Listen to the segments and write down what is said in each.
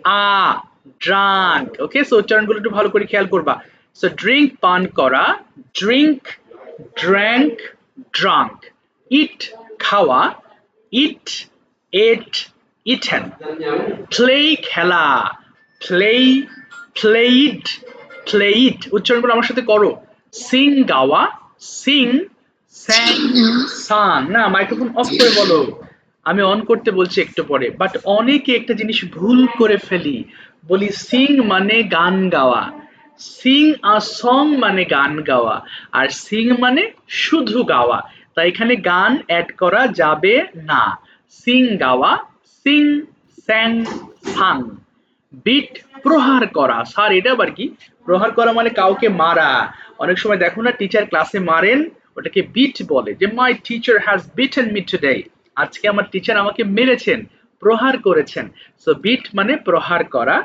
আ drank. ওকে, so উচ্চারণগুলো একটু ভালো করে খেয়াল করবা। সো ড্রিঙ্ক পান করা, ড্রিঙ্ক, ড্র্যাঙ্ক, ড্রাঙ্ক। ইট খাওয়া, ইট, এট, ইটেন। প্লে খেলা, প্লে, প্লেইড, প্লেইড। উচ্চারণগুলো আমার সাথে করো। সিং গাওয়া, সিং, স্যাং, সাং। না, মাইক্রোফোন অফ করে বলো। আমি অন করতে বলছি একটু পরে, বাট অনেকে একটা জিনিস ভুল করে ফেলি। বলি সিং মানে গান গাওয়া, সিং আ সং মানে গান গাওয়া, আর সিং মানে শুধু গাওয়া। তাই এখানে গান অ্যাড করা যাবে না। সিং গাওয়া, সিং, স্যাং, সাং। বিট প্রহার করা। স্যার এটা আবার কি? প্রহার করা মানে কাউকে মারা। অনেক সময় দেখো না টিচার ক্লাসে মারেন, ওটাকে বিট বলে, যে my teacher has beaten me today, আজকে আমার টিচার আমাকে মেরেছেন, প্রহার করেছেন। সো বিট মানে প্রহার করা।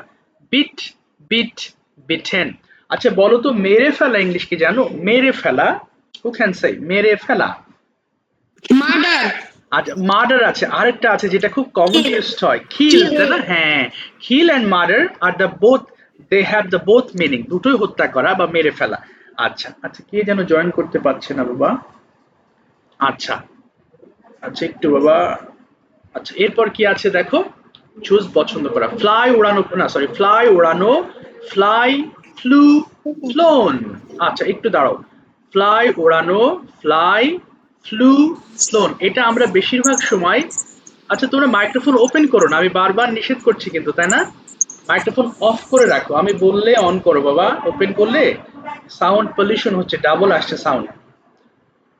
Beat, beat, beaten. আচ্ছা বলো তো মেরে ফেলা ইংলিশ কি জানো? মেরে ফেলা, হু ক্যান সে মেরে ফেলা? মার্ডার। আচ্ছা মার্ডার আছে, আরেকটা আছে যেটা খুব কমন ইউজড হয়, খিল, তাই না? হ্যাঁ, kill and murder are the both, they have the both meaning, দুটোই হত্যা করা বা মেরে ফেলা। আচ্ছা আচ্ছা, কে যেন জয়েন করতে পারছে না বাবা। আচ্ছা আচ্ছা একটু বাবা। আচ্ছা এরপর কি আছে দেখো, চুজ পছন্দ করা। ফ্লাই উড়ানো, না সরি, ফ্লাই উড়ানো, ফ্লাই, ফ্লু, ফ্লোন। আচ্ছা একটু দাঁড়াও। ফ্লাই উড়ানো, ফ্লাই, ফ্লু, ফ্লোন। এটা আমরা বেশিরভাগ সময়, আচ্ছা তোমরা মাইক্রোফোন ওপেন করো না, আমি বারবার নিষেধ করছি কিন্তু, তাই না? মাইক্রোফোন অফ করে রাখো, আমি বললে অন করো বাবা, ওপেন করলে সাউন্ড পলিউশন হচ্ছে, ডাবল আসছে সাউন্ড।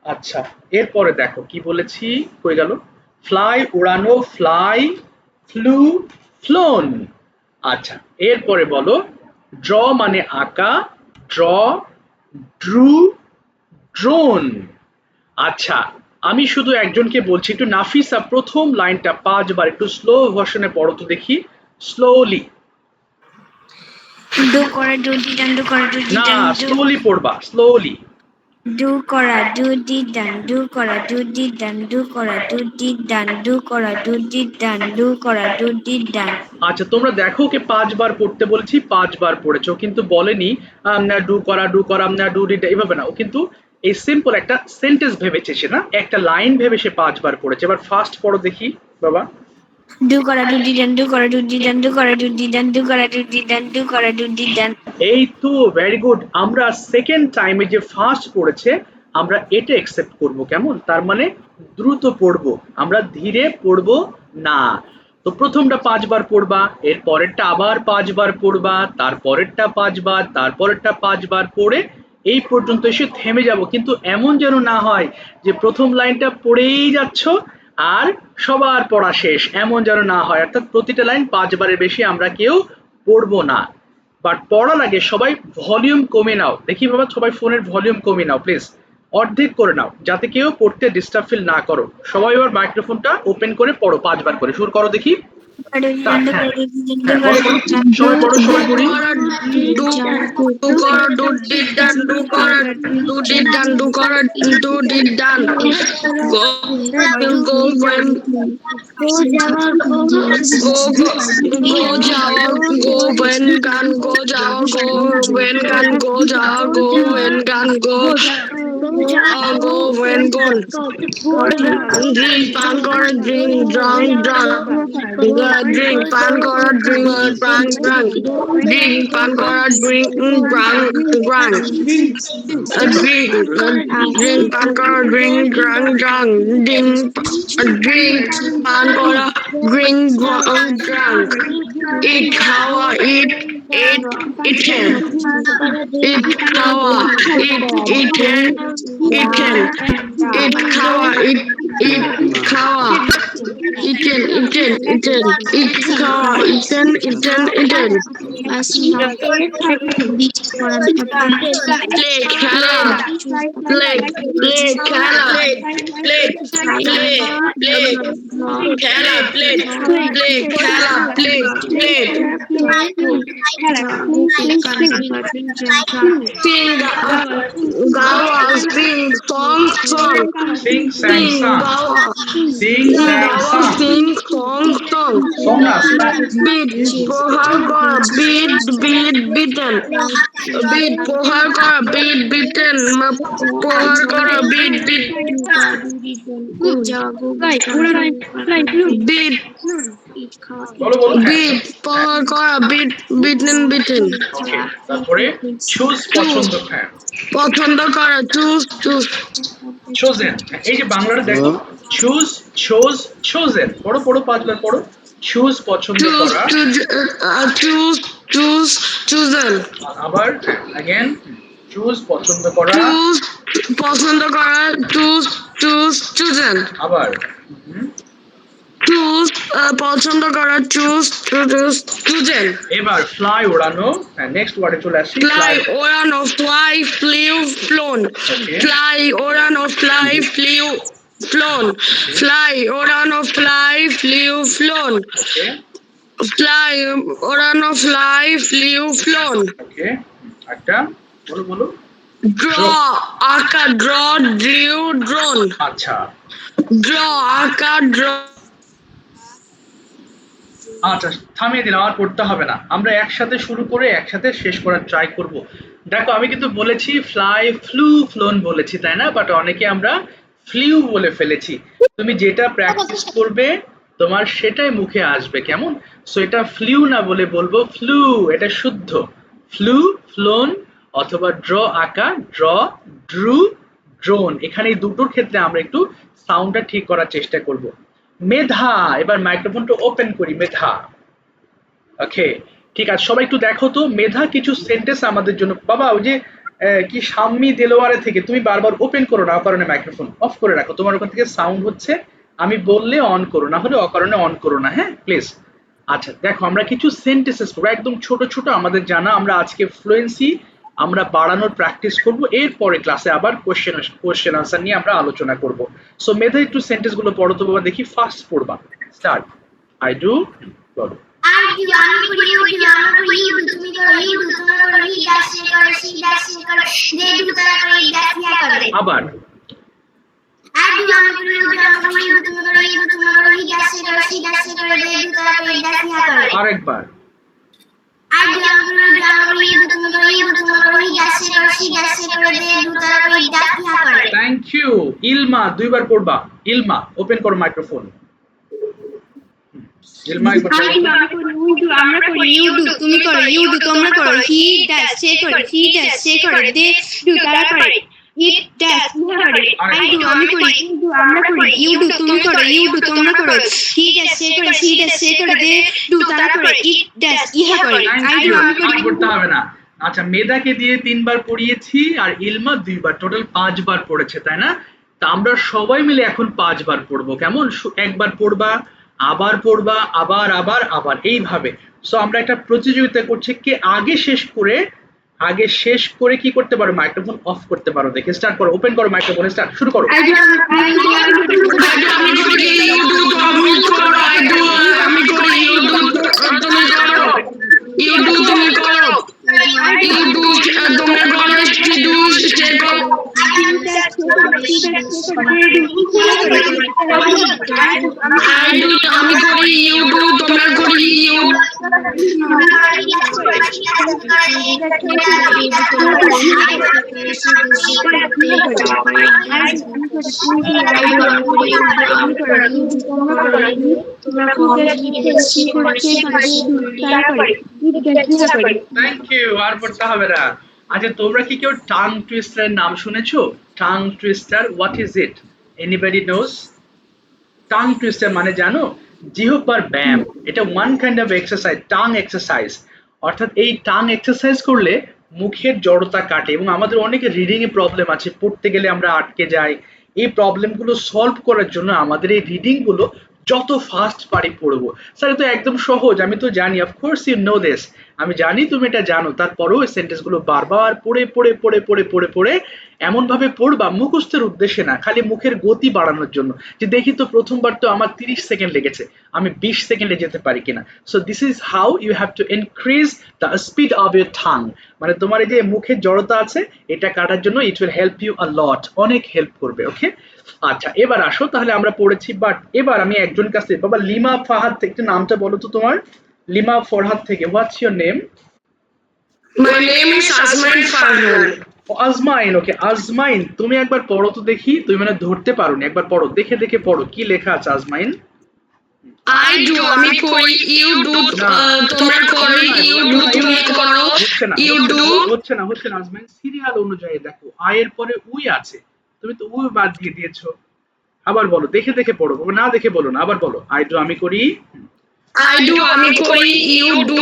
আচ্ছা এরপরে দেখো কি বলেছি, কই গেল? ফ্লাই উড়ানো, ফ্লাই, ফ্লু, ফ্লোন। আচ্ছা এরপরে বলো, ড্র মানে আঁকা, ড্র, ড্রু, ড্রোন। আচ্ছা আমি শুধু একজনকে বলছি, একটু নাফিসা প্রথম লাইনটা 5 বার একটু স্লো ভার্সনে পড়ো তো দেখি, স্লোলি। ডু করা, ডু ডি ডান, ডু করা, ডু ডি না, ডান, ডু স্লোলি পড়বা, স্লোলি। ডু করা, ডু ডি ডান, ডু করা, ডু ডি ডান, ডু করা, ডু ডি ডান, ডু করা, ডু ডি ডান, ডু করা, ডু ডি ডান। আচ্ছা তোমরা দেখো, ওকে 5 বার পড়তে বলেছি, 5 বার পড়েছো, কিন্তু বলেনি ডু করা, ডু করা, ডু ডিড, এইভাবে না। ও কিন্তু এই সিম্পল একটা সেন্টেন্স ভেবেছে সে, না একটা লাইন ভেবে সে 5 বার পড়েছে। এবার ফার্স্ট পড়ো দেখি বাবা। ডু করা, ডু ডি ডান, ডু করা, ডু ডি ডান, ডু করা, ডু ডি ডান, ডু করা, ডু ডি ডান, ডু করা, ডু ডি ডান। এই তো, ভেরি গুড। আমরা সেকেন্ড টাইমে যে ফার্স্ট পড়েছে, আমরা এটা একসেপ্ট করব, কেমন? তার মানে দ্রুত পড়বো, আমরা ধীরে পড়বো না। তো প্রথমটা 5 বার পড়বা, এর পরেরটা আবার 5 বার পড়বা, তার পরেরটা 5 বার, তার পরেরটা 5 বার পড়ে এই পর্যন্ত এসে থেমে যাব। কিন্তু এমন যেন না হয় যে প্রথম লাইনটা পড়েই যাচ্ছ আর সবার পড়া শেষ, এমন যেন না হয়। অর্থাৎ প্রতিটা লাইন 5 বারের বেশি আমরা কেউ পড়বো না। বাট পড়ার আগে সবাই ভলিউম কমে নাও, দেখি বাবা, সবাই ফোনের ভলিউম কমে নাও প্লিজ, অর্ধেক করে নাও, যাতে কেউ পড়তে ডিস্টার্ব ফিল না করো। সবাই এবার মাইক্রোফোনটা ওপেন করে পড়ো, 5 বার করে শুরু করো দেখি। স্টার্ট। হ্যাঁ হ্যাঁ, বলো বলো, সবাই পড়ো, সবাই পড়ি। ডু করা, ডু ডি ডান, ডু করা, ডু ডি ডান, ডু করা, do D done. Go go when go যাওয়া, go when গান, go যাওয়া, go when গান, go যাওয়া, go when গান, go go when gone। Drink পান করা, ড্রিঙ্ক ড্রাঙ্ক, ড্রাঙ্ক ড্রিঙ্ক পান করা, ড্রিঙ্ক ড্রাঙ্ক, ড্রাঙ্ক ড্রিঙ্ক পান করা, drink drunk, drunk drink drink পান করা, ড্রিঙ্ক ড্রাঙ্ক, ড্রাঙ্ক ড্রিঙ্ক পান করা, ড্রিঙ্ক ড্রাঙ্ক। ইট খাওয়া, ইট ইট ইটেন, ইট খাওয়া, ইট ইটেন, ইটেন, ইট খাওয়া, ইট ইট খাওয়া, ইটেন, ইটেন, ইটেন, ইট খাওয়া, ইটেন, ইটেন, ইটেন। প্লে খেলা, প্লে প্লে খেলা, প্লেট প্লে প্লে খেলা, প্লেট প্লে খেলা, প্লেট প্লেট। সিং গাওয়া, সিং সং সং, সিং স্যাং সিং সাং, গাওয়া, সিং সিং স্যাং গাওয়া, সাং। sing song সং না beat প্রহার করা beat beaten beat প্রহার করা beat beaten প্রহার করা beat beat বলো হ্যাঁ beat প্রহার করা beat beaten ওকে তারপরে চুজ পছন্দ হ্যাঁ পছন্দ করা choose chosen এই যে বাংলাটা দেখো চুজ চোজ chosen পড়ো 5 বার পড়ো চুজ পছন্দ করা chosen আবার again চুজ পছন্দ করা পছন্দ করা chosen আবার পছন্দ করা chosen এবার ফ্লাই ওড়ানো হ্যাঁ নেক্সট ওয়ার্ডে চলে আসি fly ওড়ানো fly flew flown fly ওড়ানো fly flew flown fly ওড়ানো fly flew flown ওকে fly ওড়ানো fly flew flown ওকে একটা বলো draw আঁকা draw drew drawn আচ্ছা draw আঁকা draw আচ্ছা থামিয়ে দিলাম আর পড়তে হবে না আমরা একসাথে শুরু করে একসাথে শেষ করার ট্রাই করব দেখো আমি কিন্তু বলেছি ফ্লাই ফ্লু ফ্লোন বলেছি তাই না বাট অনেকে আমরা ফ্লিউ বলে ফেলেছি তুমি যেটা প্র্যাকটিস করবে তোমার সেটাই মুখে আসবে কেমন সো এটা ফ্লিউ না বলে বলবো ফ্লু এটা শুদ্ধ ফ্লু ফ্লোন অথবা ড্র আঁকা ড্র ড্রু ড্রোন এখানে এই দুটোর ক্ষেত্রে আমরা একটু সাউন্ডটা ঠিক করার চেষ্টা করব মেধা এবার মাইক্রোফোনটা ওপেন করি মেধা ওকে ঠিক আছে সবাই একটু দেখো তো মেধা কিছু সেন্টেন্স আমাদের জন্য বাবা ওই যে কি শাম্মী দেলোয়ারে থেকে তুমি বারবার ওপেন করো না অকারণে মাইক্রোফোন অফ করে রাখো তোমার ওখান থেকে সাউন্ড হচ্ছে আমি বললে অন করো না হলে অকারণে অন করো না হ্যাঁ প্লিজ আচ্ছা দেখো আমরা কিছু সেন্টেন্সেস করবো একদম ছোট ছোট আমাদের জানা আমরা আজকে ফ্লুয়েন্সি আমরা বাড়ানোর প্র্যাকটিস করব এরপরে ক্লাসে আবার কোশ্চেন আনসার নিয়ে আমরা আলোচনা করব সো মেধা একটু সেন্টেন্স গুলো পড়ো তো বাবা দেখি ফার্স্ট পড়বা স্টার্ট আই ডু বলো I do, I'm for you, you do, তুমি করো, you do, তুমি করো, he does, she করো, she does, she করো, they do, তারা করে, it does, ইয়া করে। আবার I do, I'm for you, তুমি করো, you do, তুমি করো, he does, she করো, she does, she করো, they do, তারা করে, it does, ইয়া করে। আরেকবার I do, I'm for you, তুমি করো, you do, তুমি করো, he does, she করো, she does, she করো, they do, তারা করে, it does, ইয়া করে। থ্যাংক ইউ ইলমা দুইবার পড়বা ইলমা ওপেন করো মাইক্রোফোন ইলমা একবার আমরা করি ইউ ডু তুমি করো ইউ ডু তোমরা করো হি ডাজ সে করে হি ডাজ সে করে দে ডু তারা করে ইট ডাজ ইহা করে আই ডু আমি করি ইউ ডু আমরা করি ইউ ডু তুমি করো ইউ ডু তোমরা করো হি ডাজ সে করে হি ডাজ সে করে দে ডু তারা করে ইট ডাজ ইহা করে আই ডু আমি করি করতে হবে না আচ্ছা মেধাকে দিয়ে 3 বার পড়িয়েছি আর ইলমা 2 বার টোটাল 5 বার পড়েছে তাই না তা আমরা সবাই মিলে এখন 5 বার পড়বো কেমন একবার পড়বা আবার পড়বা আবার আবার আবার এইভাবে সো আমরা একটা প্রতিযোগিতা করছি কে আগে শেষ করে কি করতে পারো মাইক্রোফোন অফ করতে পারো দেখে স্টার্ট করো ওপেন করো মাইক্রোফোন স্টার্ট শুরু করো আমি করি ইউ ডু তোমরা করি ইউ থ্যাংক ইউ আর পড়তে হবে না আচ্ছা তোমরা কি কেউ টাং টুইস্টার নাম শুনেছো tongue twister what is it anybody knows tongue twister মানে জানো জিহ্বার ব্যায়াম এটা one kind of exercise tongue exercise অর্থাৎ এই টাং এক্সারসাইজ করলে মুখের জড়তা কাটে এবং আমাদের অনেক রিডিং এ প্রবলেম আছে পড়তে গেলে আমরা আটকে যাই এই প্রবলেমগুলো সলভ করার জন্য আমাদের এই রিডিং গুলো যত ফাস্ট পারি পড়বো স্যার তো একদম সহজ আমি তো জানি অফকোর্স ইউ নো দিস আমি জানি তুমি এটা জানো, তারপরেও এই সেন্টেন্স গুলো বারবার পড়ে পড়ে পড়ে পড়ে পড়ে পড়ে এমন ভাবে পড়বা মুখস্থের উদ্দেশ্যে না, খালি মুখের গতি বাড়ানোর জন্য, যে দেখি তো প্রথমবার তো আমার 30 সেকেন্ড লেগেছে, আমি 20 সেকেন্ডে যেতে পারি কিনা। So this is how you have to increase the speed of your tongue. মানে তোমার এই যে মুখের জড়তা আছে এটা কাটার জন্য it will help you a lot, অনেক হেল্প করবে। ওকে, আচ্ছা এবার আসো, তাহলে আমরা পড়েছি, বাট এবার আমি একজন কাছে, বাবা লিমা ফাহাদ থেকে, নামটা বলো তো তোমার। লিমা ফরহাদ থেকে, হোয়াটস your name? My name is Azmain Farhan. আজমাইন, ওকে আজমাইন, তুমি একবার পড়ো তো দেখি, তুমি মানে ধরতে পারোনি, একবার পড়ো, দেখে দেখে পড়ো কি লেখা আছে আজমাইন। I do, আমি করি, you do, তোমরা করো, you do, তুমি করো, হচ্ছে না, you do. হচ্ছে না, হচ্ছে না আজমাইন, সিরিয়াল অনুযায়ী দেখো, আয়ের পরে উই আছে, তুমি তো উই বাদ দিয়ে দিয়েছো। আবার বলো, দেখে দেখে পড়ো, না দেখে বলো না, আবার বলো, আই ডু আমি করি, I do, আমি করি, you do,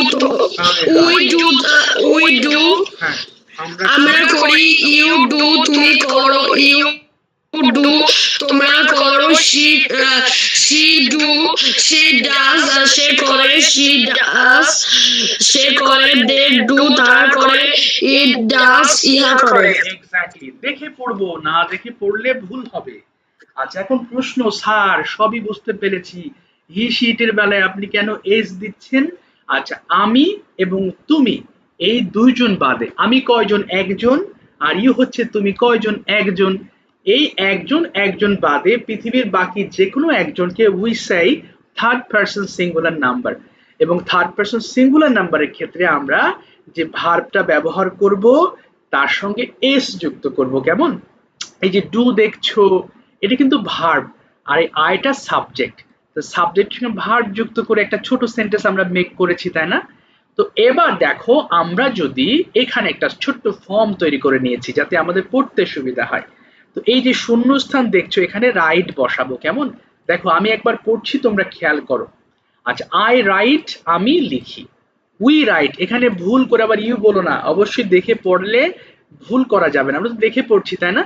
we do, হ্যাঁ আমরা করি, you do, তুমি করো, you do, তোমরা করো, she do, she does, সে করে, she does, সে করে, they do, তারা করে, it does, ইহা করে। এক্স্যাক্টলি, দেখে পড়বো, না দেখে পড়লে ভুল হবে। আচ্ছা এখন প্রশ্ন, স্যার সবই বুঝতে পেরেছি, হি শিটের বেলায় আপনি কেন এস দিচ্ছেন? আচ্ছা আমি এবং তুমি এই দুইজন বাদে আমি কয়জন? একজন। আর ইউ হচ্ছে তুমি কয়জন? একজন। এই একজন একজন বাদে পৃথিবীর বাকি যে কোনো একজনকে we Sai third person singular number, এবং থার্ড পারসন সিঙ্গুলার নাম্বারের ক্ষেত্রে আমরা যে ভার্বটা ব্যবহার করব তার সঙ্গে এস যুক্ত করব। কেমন? এই যে ডু দেখছো, এটা কিন্তু ভার্ব, আর এই আইটা সাবজেক্ট। তো সাবজেক্ট সঙ্গে ভার্ব যুক্ত করে একটা ছোট সেন্টেন্স আমরা মেক করেছি, তাই না? তো এবার দেখো, আমরা যদি এখানে একটা ছোট্ট ফর্ম তৈরি করে নিয়েছি যাতে আমাদের পড়তে সুবিধা হয়। তো এই যে শূন্যস্থান দেখছো, এখানে রাইট বসাবো। কেমন? দেখো আমি একবার পড়ছি, তোমরা খেয়াল করো। আচ্ছা আই রাইট, আমি লিখি। উই রাইট, এখানে ভুল করে আবার ইউ বলো না, অবশ্যই দেখে পড়লে ভুল করা যাবে না, আমরা তো দেখে পড়ছি, তাই না?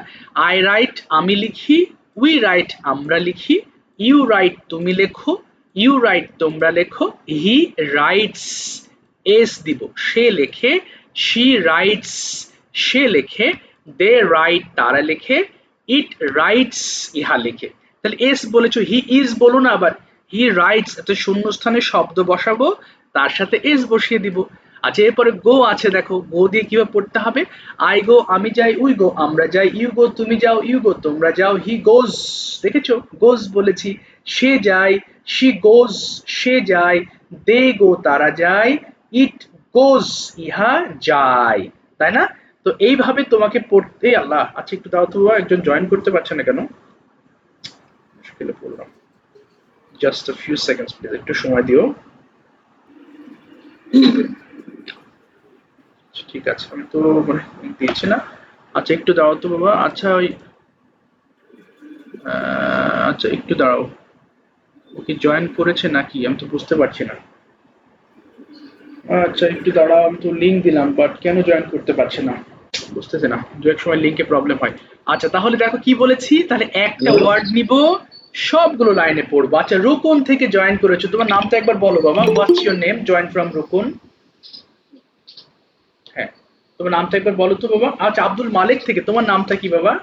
আই রাইট, আমি লিখি। উই রাইট, আমরা লিখি। ইউ রাইট, তুমি লেখো। ইউ রাইট, তোমরা লেখো। হি রাইটস, এস দিব, সে লেখে। শি রাইটস, সে লেখে। দে রাইট, তারা লেখে। ইট রাইটস, ইহা লেখে। তাহলে এস বলেছো, হি ইজ বলো না আবার, হি রাইটস, এত শূন্যস্থানে শব্দ বসাবো, তার সাথে এস বসিয়ে দিব। আচ্ছা এরপরে গো আছে, দেখো গো দিয়ে কিভাবে পড়তে হবে। আই গো, আমি যাই। উই গো, আমরা যাই। ইউ গো, তুমি যাও। ইউ গো, তোমরা যাও। হি গোজ, দেখেছো গোজ বলেছি। সে যায়, শি গোজ, সে যায়। দে গো, তারা যায়। ইট গোজ, ইহা যায়, তাই না? তো এইভাবে তোমাকে পড়তে, আল্লাহ, আচ্ছা একটু দাও তো, একজন জয়েন করতে পারছে না কেন? মুশকিলে পড়লাম, just a few seconds please, একটু সময় দিও। ঠিক আছে, আমি তো মানে দিচ্ছি না। আচ্ছা একটু দাঁড়াও তো বাবা। আচ্ছা ওই আচ্ছা একটু দাঁড়াও, ও কি জয়েন করেছে নাকি আমি তো বুঝতে পারছি না। আচ্ছা একটু দাঁড়াও, আমি তো লিঙ্ক দিলাম, বাট কেন জয়েন করতে পারছে না বুঝতেছে না, দু এক সময় লিঙ্কে প্রবলেম হয়। আচ্ছা তাহলে দেখো কি বলেছি, তাহলে একটা ওয়ার্ড নিব, সবগুলো লাইনে পড়বো। আচ্ছা রুকন থেকে জয়েন করেছো, তোমার নামটা একবার বলো বাবা। What's your name? Join from Rukon. হ্যাঁ, তোমার নামটা একবার বলো তো বাবা। আচ্ছা আব্দুল মালিক থেকে, তোমার নামটা কি বাবা?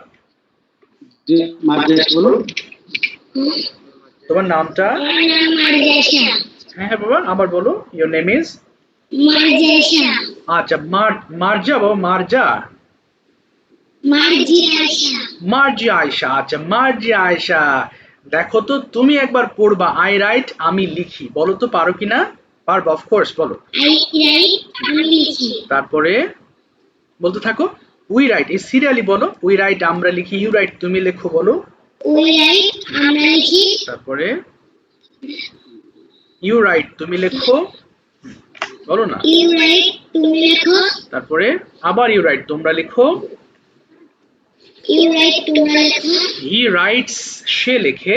তোমার নামটা? হ্যাঁ হ্যাঁ বাবা, আবার বলো। Your name is? আচ্ছা মার্জা বাবা, মার্জা। মার্জি আয়শা। আচ্ছা মার্জি আয়শা, দেখো তো তুমি একবার পড়বা, আই রাইট, আমি লিখি, বলো তো পারো কিনা? পারবো, অফকোর্স, বলো। তারপরে বলতে থাকো। উই রাইট, এই সিরিয়ালি বলো। উই রাইট, আমরা লিখি। ইউ রাইট, তুমি লেখো, বলো। তারপরে ইউ রাইট, তুমি লেখো, বলো না। তারপরে আবার ইউ রাইট, তোমরা লেখো। হি রাইটস, সে লেখে।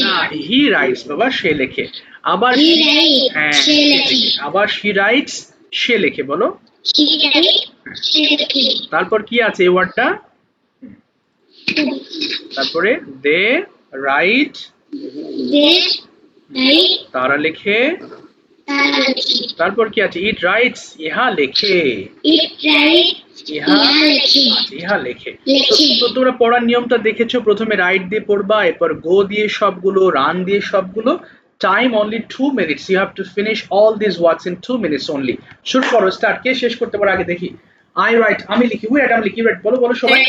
না, হি রাইটস বাবা, সে লেখে। আবার হ্যাঁ, আবার শি রাইটস, সে লেখে, বলো। তারপর কি আছে এই ওয়ার্ডটা? তারপরে দে রাইট, তারা লেখে। তারপর কি আছে? ইট রাইটস, ইহা লেখে। It writes. ইহা লেখে। আচ্ছা, ইহা লেখে। লেখে। তো তোমরা পড়ার নিয়মটা দেখেছো, প্রথমে রাইট দিয়ে পড়বা, এরপর গো দিয়ে সবগুলো, রান দিয়ে সবগুলো। Time only 2 minutes, you have to finish all this words in 2 minutes only. শুরু করো, স্টার্ট। কে শেষ করতে পারে আগে দেখি? আই রাইট, আমি লিখি। উই রাইট, আমি লিখি। রাইট, বলো বলো সবাই।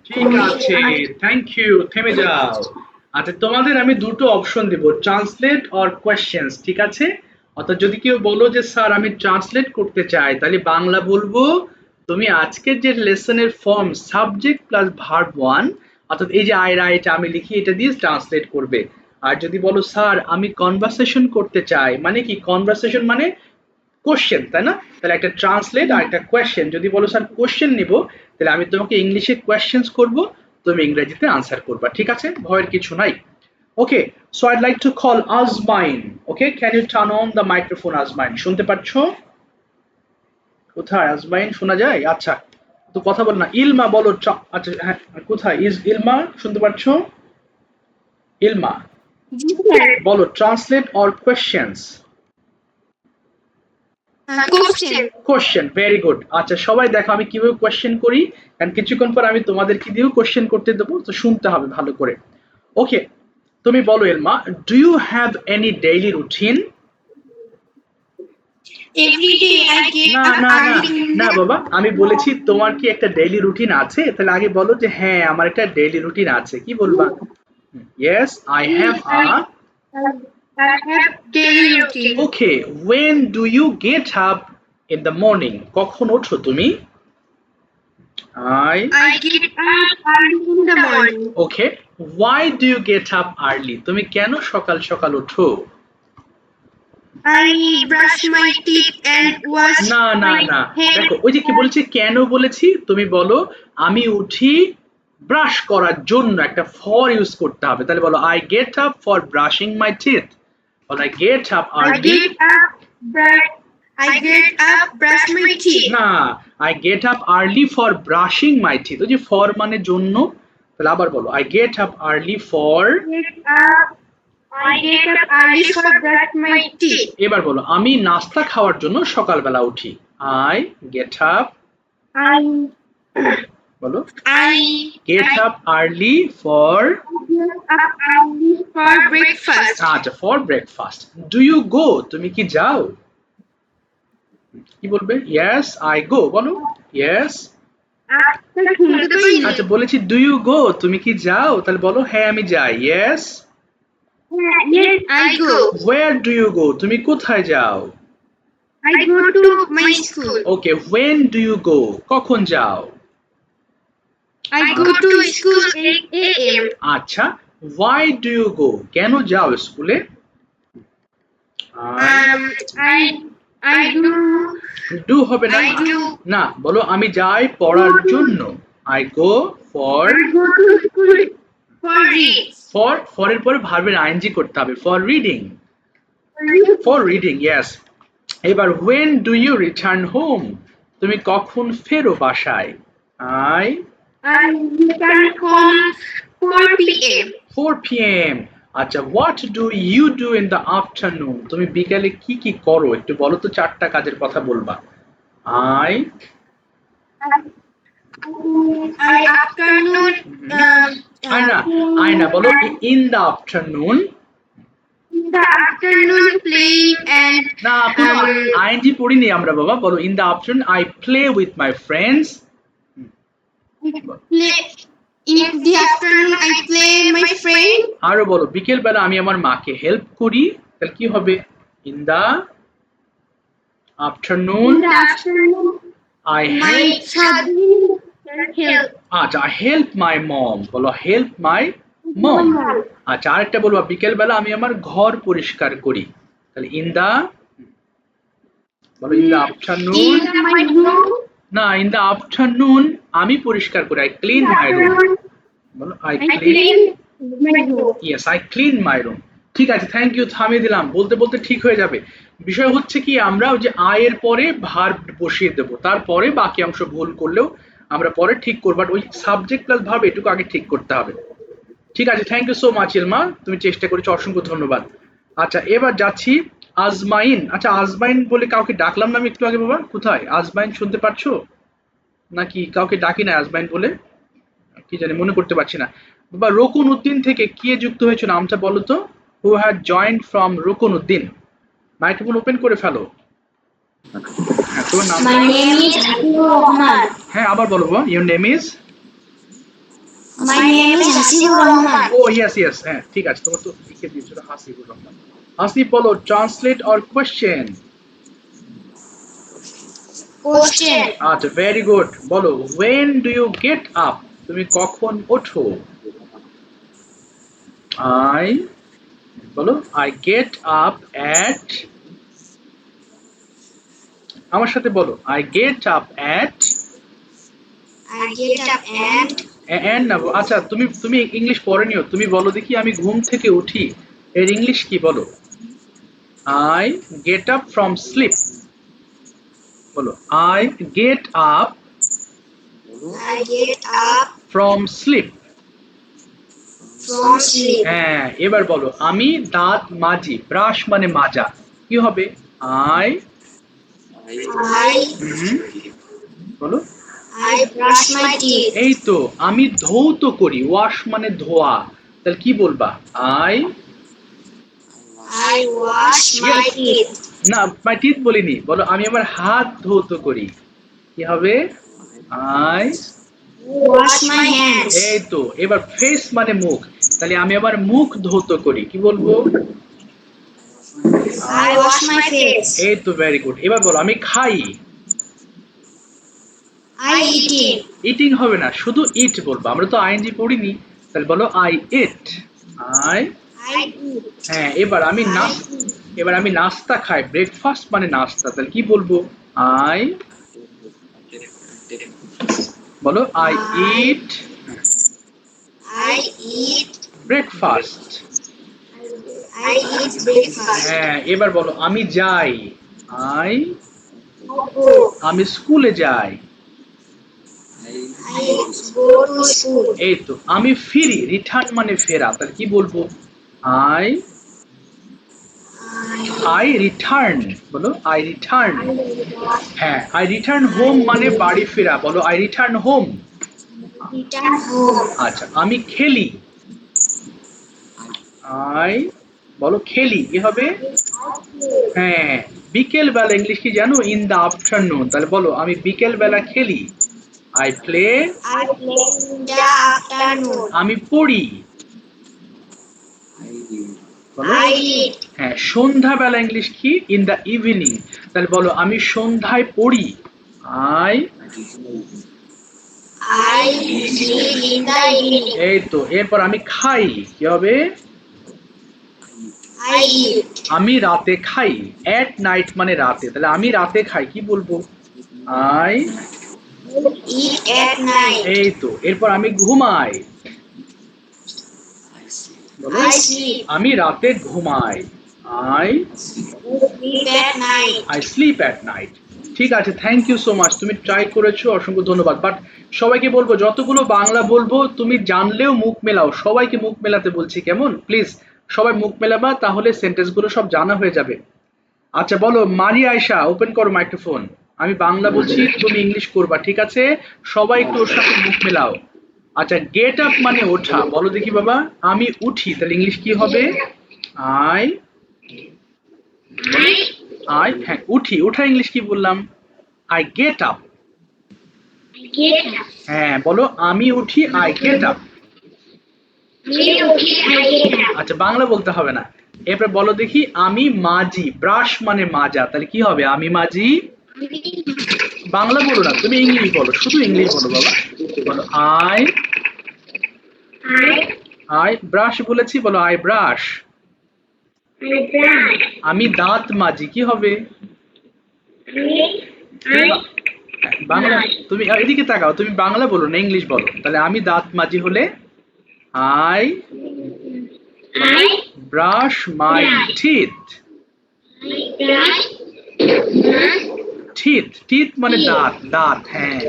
ঠিক আছে, থ্যাংক ইউ। থেমে যাও। আচ্ছা, তোমাদের আমি দুটো অপশন দিব, ট্রান্সলেট অর কোয়েশ্চেন্স, ঠিক আছে? অর্থাৎ যদি কেউ বলো যে স্যার আমি ট্রান্সলেট করতে চাই, তাহলে বাংলা বলবো তুমি আজকের যে লেসনের form subject plus verb one, অর্থাৎ এই যে আই রাইট, আমি লিখি, এটা দিয়ে ট্রান্সলেট করবে। আর যদি বলো স্যার আমি কনভারসেশন করতে চাই, মানে কি কনভারসেশন মানে কোশ্চেন, তাই না? তাহলে একটা ট্রান্সলেট আর একটা কোয়েশ্চেন। যদি বলো স্যার কোশ্চেন নিব, তাহলে আমি তোমাকে ইংলিশে কোয়েশ্চেন্স করব, তুমি ইংরেজিতে আনসার করবা, ঠিক আছে? ভয়ের কিছু নাই। Okay, so I'd like to call Azmain. Okay, can you turn on the microphone? Azmain, শুনতে পাচ্ছো? কোথায় আজমাইন? শোনা যায়? আচ্ছা, তো কথা বল না। ইলমা বলো। আচ্ছা হ্যাঁ, কোথায় ইজ ইলমা? শুনতে পাচ্ছো? ইলমা বলো, translate or questions? Question, very good. আচ্ছা সবাই দেখো আমি কিভাবে কোশ্চেন করি, কারণ কিছুক্ষণ পর আমি তোমাদেরকে দিয়েও কোশ্চেন করতে দেবো, তো শুনতে হবে ভালো করে। ওকে, তুমি বলো Elma, do you have any daily routine? Every day I get না up না না early in না the বাবা, আমি বলেছি তোমার কি একটা ডেইলি রুটিন আছে, তাহলে আগে বলো যে হ্যাঁ আমার একটা ডেইলি রুটিন আছে। কি বলবা? Yes I have a. I have daily routine. Okay, when do you get up in the morning? কখন ওঠো তুমি? I get up early in the morning. Okay, why do you get up early? তুমি কেন সকাল সকাল ওঠো? I brush my teeth and wash না না my না, hair. দেখো ওই যে কি বলেছি, কেন বলেছি, তুমি বলো আমি উঠি ব্রাশ করার জন্য, একটা ফর ইউজ করতে হবে। তাহলে বলো I get up for brushing my teeth. বলো I get up early. I get up, brush my teeth. না, I get up early for brushing my teeth. ওই যে ফর মানে জন্য, তাহলে আবার বলো I get up early for. I get up early for brush my teeth. এবার বলো আমি নাস্তা খাওয়ার জন্য সকালবেলা উঠি। আই গেট আপ, I বলো I get up early for. get up early for breakfast. আচ্ছা, for breakfast. Do you go, তুমি কি যাও? কি বলবে? ইয়েস আই গো, বলো ইয়েস। আচ্ছা বলেছি ডু ইউ গো, তুমি কি যাও, তাহলে বলো হ্যাঁ আমি যাই। Yes. Yes, I go. Where do you go, তুমি কোথায় যাও? I go to my school. Okay, when do you go, কখন যাও? I go to school 8 a.m. আচ্ছা, হোয়াই ডু ইউ গো, কেন যাও স্কুলে? I do ডু হবে না, I do না বলো আমি যাই পড়ার জন্য। I go for I go to school for read. for এর পরে ভার্বের আইএনজি করতে হবে for reading yes এবার when do you return home তুমি কখন ফেরো বাসায় I I return home 4 p.m. 4 p.m. আচ্ছা what do you do in the afternoon তুমি বিকালে কি কি করো একটু বলো তো চারটা কাজের কথা বলবা I I afternoon I না বলো in the afternoon in the afternoon play and না পুরো আইএনজি পড়িনি আমরা বাবা বলো in the afternoon I play with my friends play in the afternoon I play my friend. আরো বলো বিকেল বেলা আমি আমার মাকে হেল্প করি তাহলে কি হবে in the afternoon In the afternoon I my help husband help. আচ্ছা I help my mom বলো help my mom আচ্ছা আরেকটা বলবো বিকেল বেলা আমি আমার ঘর পরিষ্কার করি তাহলে in the বলো in the afternoon In my room না in the afternoon আমি পরিষ্কার করি I clean my room বলো I I clean clean my room. yes I clean my room ঠিক আছে থ্যাংক ইউ থামিয়ে দিলাম বলতে বলতে ঠিক হয়ে যাবে বিষয় হচ্ছে কি আমরা ওই যে I এর পরে ভার্ব বসিয়ে দেব তারপরে বাকি অংশ ভুল করলেও আমরা পরে ঠিক করব বাট ওই সাবজেক্ট প্লাস ভার্ব এটুকু আগে ঠিক করতে হবে ঠিক আছে থ্যাংক ইউ সো মাচ ইলমা তুমি চেষ্টা করেছো অসংখ্য ধন্যবাদ আচ্ছা এবার যাচ্ছি আজমাইন আচ্ছা আজমাইন বলে কাউকে ডাকলাম না আমি একটু আগে বাবা কোথায় আজমাইন শুনতে পাচ্ছো নাকি কাউকে ডাকি না আজমাইন বলে কি জানি মনে করতে পারছি না বাবা রকুন উদ্দিন থেকে কে যুক্ত হয়েছে নামটা বলো তো who had joined from Rukon Uddin microphone open করে ফেলো হ্যাঁ তোমার নাম My name is Hasibur Rahman. হ্যাঁ আবার বলো বাবা your name is My name is Hasibur Rahman. ও ইয়েস হ্যাঁ ঠিক আছে তোমার তো লিখে দিয়েছো হাসিবুর রহমান হাসিব বলো ট্রান্সলেট অর কোশ্চেন Question. আচ্ছা ভেরি গুড বলো when do you get up তুমি কখন ওঠো I বলো I get up at আমার সাথে বলো I get up at I get up and না আচ্ছা তুমি তুমি ইংলিশ পড়ে নিও তুমি বলো দেখি আমি ঘুম থেকে উঠি এর ইংলিশ কি বলো I get up from sleep বলো I get up I get up from sleep from sleep. হ্যাঁ এবার বলো আমি দাঁত মাজি ব্রাশ মানে মাজা কি হবে I I বলো brush my teeth. এই তো আমি ধৌত করি ওয়াশ মানে ধোয়া তাহলে কি বলবা I I wash my teeth. না মাই টিথ বলিনি বলো আমি আমার হাত ধৌত করি কি হবে I Wash my hands. এই তো এবার ফেস মানে মুখ তাহলে আমি আবার মুখ ধৌত করি কি বলবো I wash my face. এই তো ভেরি গুড এবার বলো আমি খাই I eat. ইটিং হবে না শুধু ইট বলবো আমরা তো আইএনজি পড়িনি তাহলে বলো I eat I I eat. হ্যাঁ এবার আমি নাস্তা খাই ব্রেকফাস্ট মানে নাস্তা তাহলে কি বলবো I বলো I eat I eat. Breakfast I eat breakfast. হ্যাঁ এবার বলো আমি যাই I Go. আমি স্কুলে যাই I go to school. এই তো আমি ফিরি রিটার্ন মানে ফেরা তাহলে কি বলবো I return বলো I return হ্যাঁ I return home মানে বাড়ি ফেরা বলো I return home Return home. আচ্ছা আমি খেলি I বলো খেলি কি হবে হ্যাঁ বিকেল বেলা ইংলিশ কি জানো ইন দ্য আফটারনুন তাহলে বলো আমি বিকেল বেলা খেলি I play I play in the afternoon. আমি পড়ি বলো I read. হ্যাঁ সন্ধ্যাবেলা ইংলিশ কি ইন দ্য ইভিনিং তাহলে বলো আমি সন্ধ্যায় পড়ি I I read in the evening. এই তো এরপর আমি খাই কি হবে I eat. আমি রাতে খাই এট নাইট মানে রাতে তাহলে আমি রাতে খাই কি বলবো I eat at night. এই তো, এরপর আমি ঘুমাই, বলো I sleep. আমি রাতে ঘুমাই, I Sleep at night. Slip at night. ঠিক আছে, থ্যাংক ইউ সো মাচ, তুমি ট্রাই করেছো, অসংখ্য ধন্যবাদ। বাট সবাইকে বলবো যতগুলো বাংলা বলবো তুমি জানলেও মুখ মেলাও, সবাইকে মুখ মেলাতে বলছি, কেমন? প্লিজ সবাই মুখ মেলাবা, তাহলে সেন্টেন্সগুলো সব জানা হয়ে যাবে। আচ্ছা বলো, মারিয়া আয়শা, ওপেন করো মাইক্রোফোন। আমি বাংলা বলছি, তুমি ইংলিশ করবা, ঠিক আছে? সবাই একটু ওর সাথে মুখ মেলাও। আচ্ছা, গেট আপ মানে ওঠা, বলো দেখি বাবা। আমি উঠি, তাহলে ইংলিশ কি হবে? আই আই হ্যাঁ, উঠি, ওঠা ইংলিশ কি বললাম? I get up. Get up. হ্যাঁ বলো, আমি উঠি, I get up. Me okay, I get up. আচ্ছা, বাংলা বলতে হবে না। এরপর বলো দেখি, আমি মাজি, ব্রাশ মানে মাজা, তাহলে কি হবে? আমি মাজি। বাংলা বলো না, তুমি ইংলিশ বলো, শুধু ইংলিশ বলো বাবা। বলো আই আই ব্রাশ বলেছি, বলো আই ব্রাশ। I brush. আমি দাঁত মাজি, কি হবে? বাংলা, তুমি এদিকে তাকাও, তুমি বাংলা বলো না ইংলিশ বলো। তাহলে আমি দাঁত মাজি হলে I I brush my teeth. brush. Teeth, teeth মানে দাঁত, দাঁত, হ্যাঁ।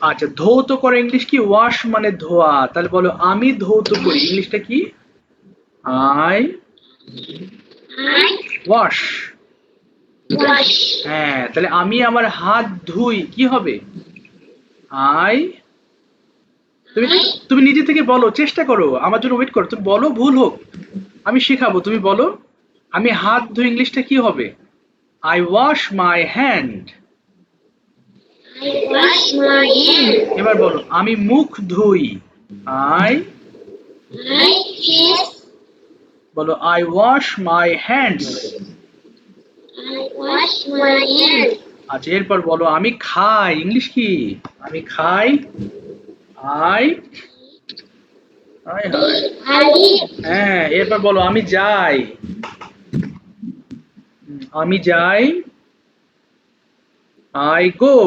আচ্ছা, ধৌত করে ইংলিশ কি? ওয়াশ মানে ধোয়া, তাহলে বলো আমি ধৌত করি, ইংলিশটা কি? I I wash. wash. হ্যাঁ, তাহলে আমি আমার হাত ধুই, কি হবে? আই তুমি তুমি নিজে থেকে বলো, চেষ্টা করো, আমার জন্য ওয়েট করো, তুমি বলো, ভুল হোক আমি শেখাবো, তুমি বলো। আমি হাত ধুই, ইংলিশটা কি হবে? I wash my hand. I wash my hands. এবার বলো, আমি মুখ ধুই, আই I kiss. বলো I wash my hands. I wash my hands. আচ্ছা, এরপর বলো, আমি খাই, ইংলিশ কি? আমি খাই, আই আই হাই। I eat. হ্যাঁ, এরপর বলো, আমি যাই, আমি যাই, আই গো।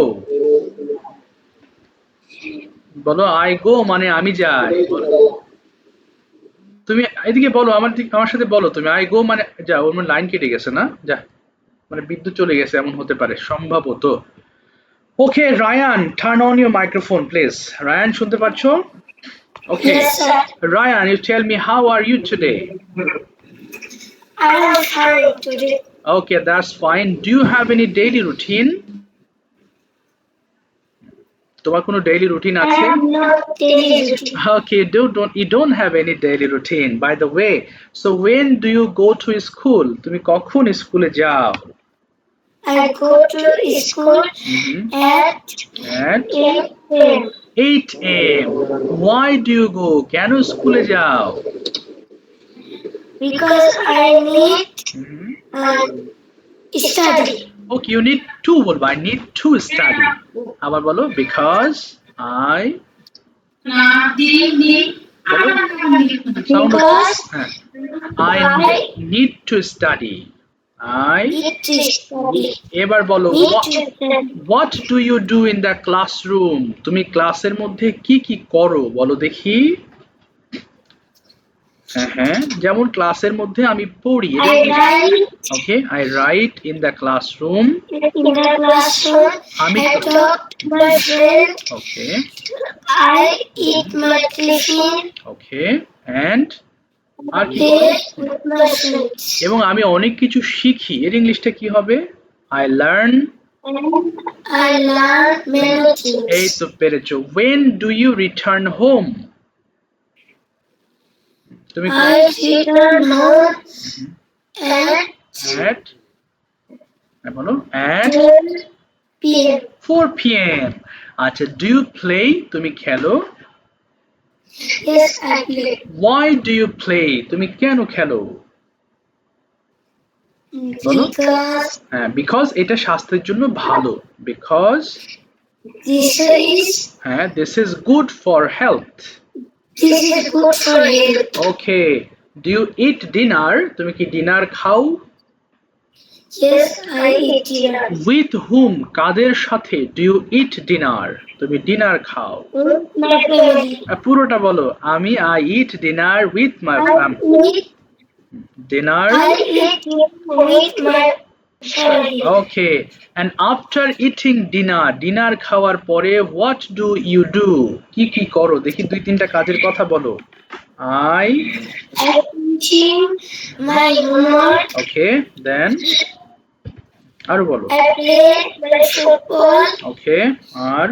বলো আই গো মানে আমি যাই, বলো। তুমি এদিকে বলো, আমার সাথে বলো, তুমি আই গো মানে যা, ওর মানে লাইন কেটে গেছে না, যা, মানে বিদ্যুৎ চলে গেছে, এমন হতে পারে সম্ভবত। Okay Rayan, turn on your microphone please. Rayan, শুনতে পাচ্ছো? Okay Yes, sir. Rayan, you tell me how are you today? I am fine today. Okay, that's fine. Do you have any daily routine? তোমার কোনো ডেইলি রুটিন I আছে? have no daily routine. Okay, you don't have any daily routine. By the way, so when do you go to school? তুমি কখন স্কুলে যাও? I go to school at At 8 a.m. 8 a.m. Why do you go? কেন স্কুলে যাও? because I need study. Okay, you need to বলবো, I need to study. আবার বলো, because I বলো, sound Because হ্যাঁ, I need to study. I need to study. এবার বলো, Need to study. what do you do in the classroom? তুমি ক্লাসের মধ্যে কি কি করো বলো দেখি। হ্যাঁ, যেমন ক্লাসের মধ্যে আমি পড়ি, I write okay, I write in the classroom. in the classroom. আমি I talk to my friend. Okay I eat my tiffin. Okay and আর কি? Play with my friends. এবং আমি অনেক কিছু শিখি, এর ইংলিশটা কি হবে? I learn. And I learn many এই things. তো পেরেছো। when do you return home? তুমি I return home at বলো at 12 p.m. 4 p.m. আচ্ছা, do you play? তুমি খেলো? Yes, I play. why do you play? তুমি কেন খেলো? Because হ্যাঁ, because এটা স্বাস্থ্যের জন্য ভালো, because this is হ্যাঁ, this is good for health. good for health. Okay, do you eat dinner? তুমি কি ডিনার খাও? Yes, I eat dinner. With whom কাদের সাথে ডু ইউ ইট ডিনার? তুমি ডিনার খাও। With my family. পুরোটা বলো। আমি I eat dinner with my I eat dinner. I eat with my family. ওকে, and after eating dinner, dinner খাওয়ার পরে what do you do? কি কি করো? দেখি দুই তিনটা কাজের কথা বলো। I I finishing my homework. ওকে, দেন আরো বলো। I play my football. Okay, R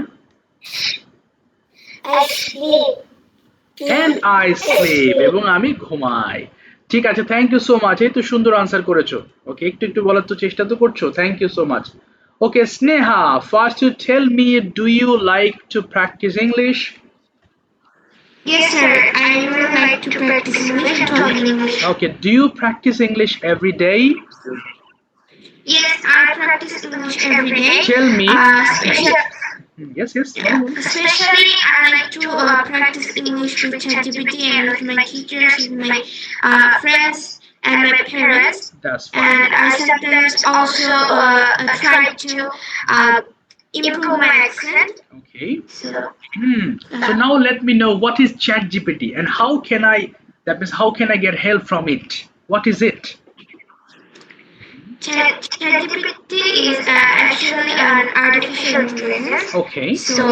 I sleep. and I sleep, এবং আমি ঘুমাই। ঠিক আছে, থ্যাংক ইউ সো মাচ। এই তো সুন্দর আনসার করেছো। ওকে, একটু একটু বলার তো চেষ্টা তো করছো। Thank you so much. Okay, Sneha, first you tell me, do you like to practice English? Yes, sir. I really like to practice English and talk in English. Okay, do you practice English every day? Yes, I practice English every day. Tell me. Especially, Yes. especially I like to practice English with ChatGPT and with my teachers, with my friends and my parents. That's fine. And I sometimes also try to improve my accent. Okay. So, So now let me know what is ChatGPT and how can I, that means how can I get help from it? What is it? ChatGPT is actually an artificial intelligence. Okay. So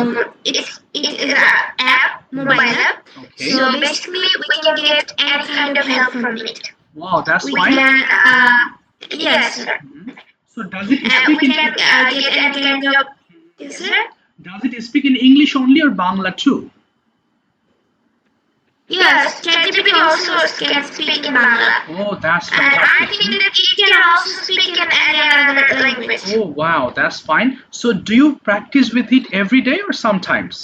it is an app, mobile app. Okay. So basically, we can get any kind of help from it. Wow, that's We fine. can, yes, sir. So does it We speak in, can get any kind of, yes, sir. does it speak in English only or Bangla too? Yes, ChatGPT also can speak in Bangla. Oh, that's And I fantastic. think that it can also speak in any other language. Oh wow, that's fine. So do you practice with it every day or sometimes?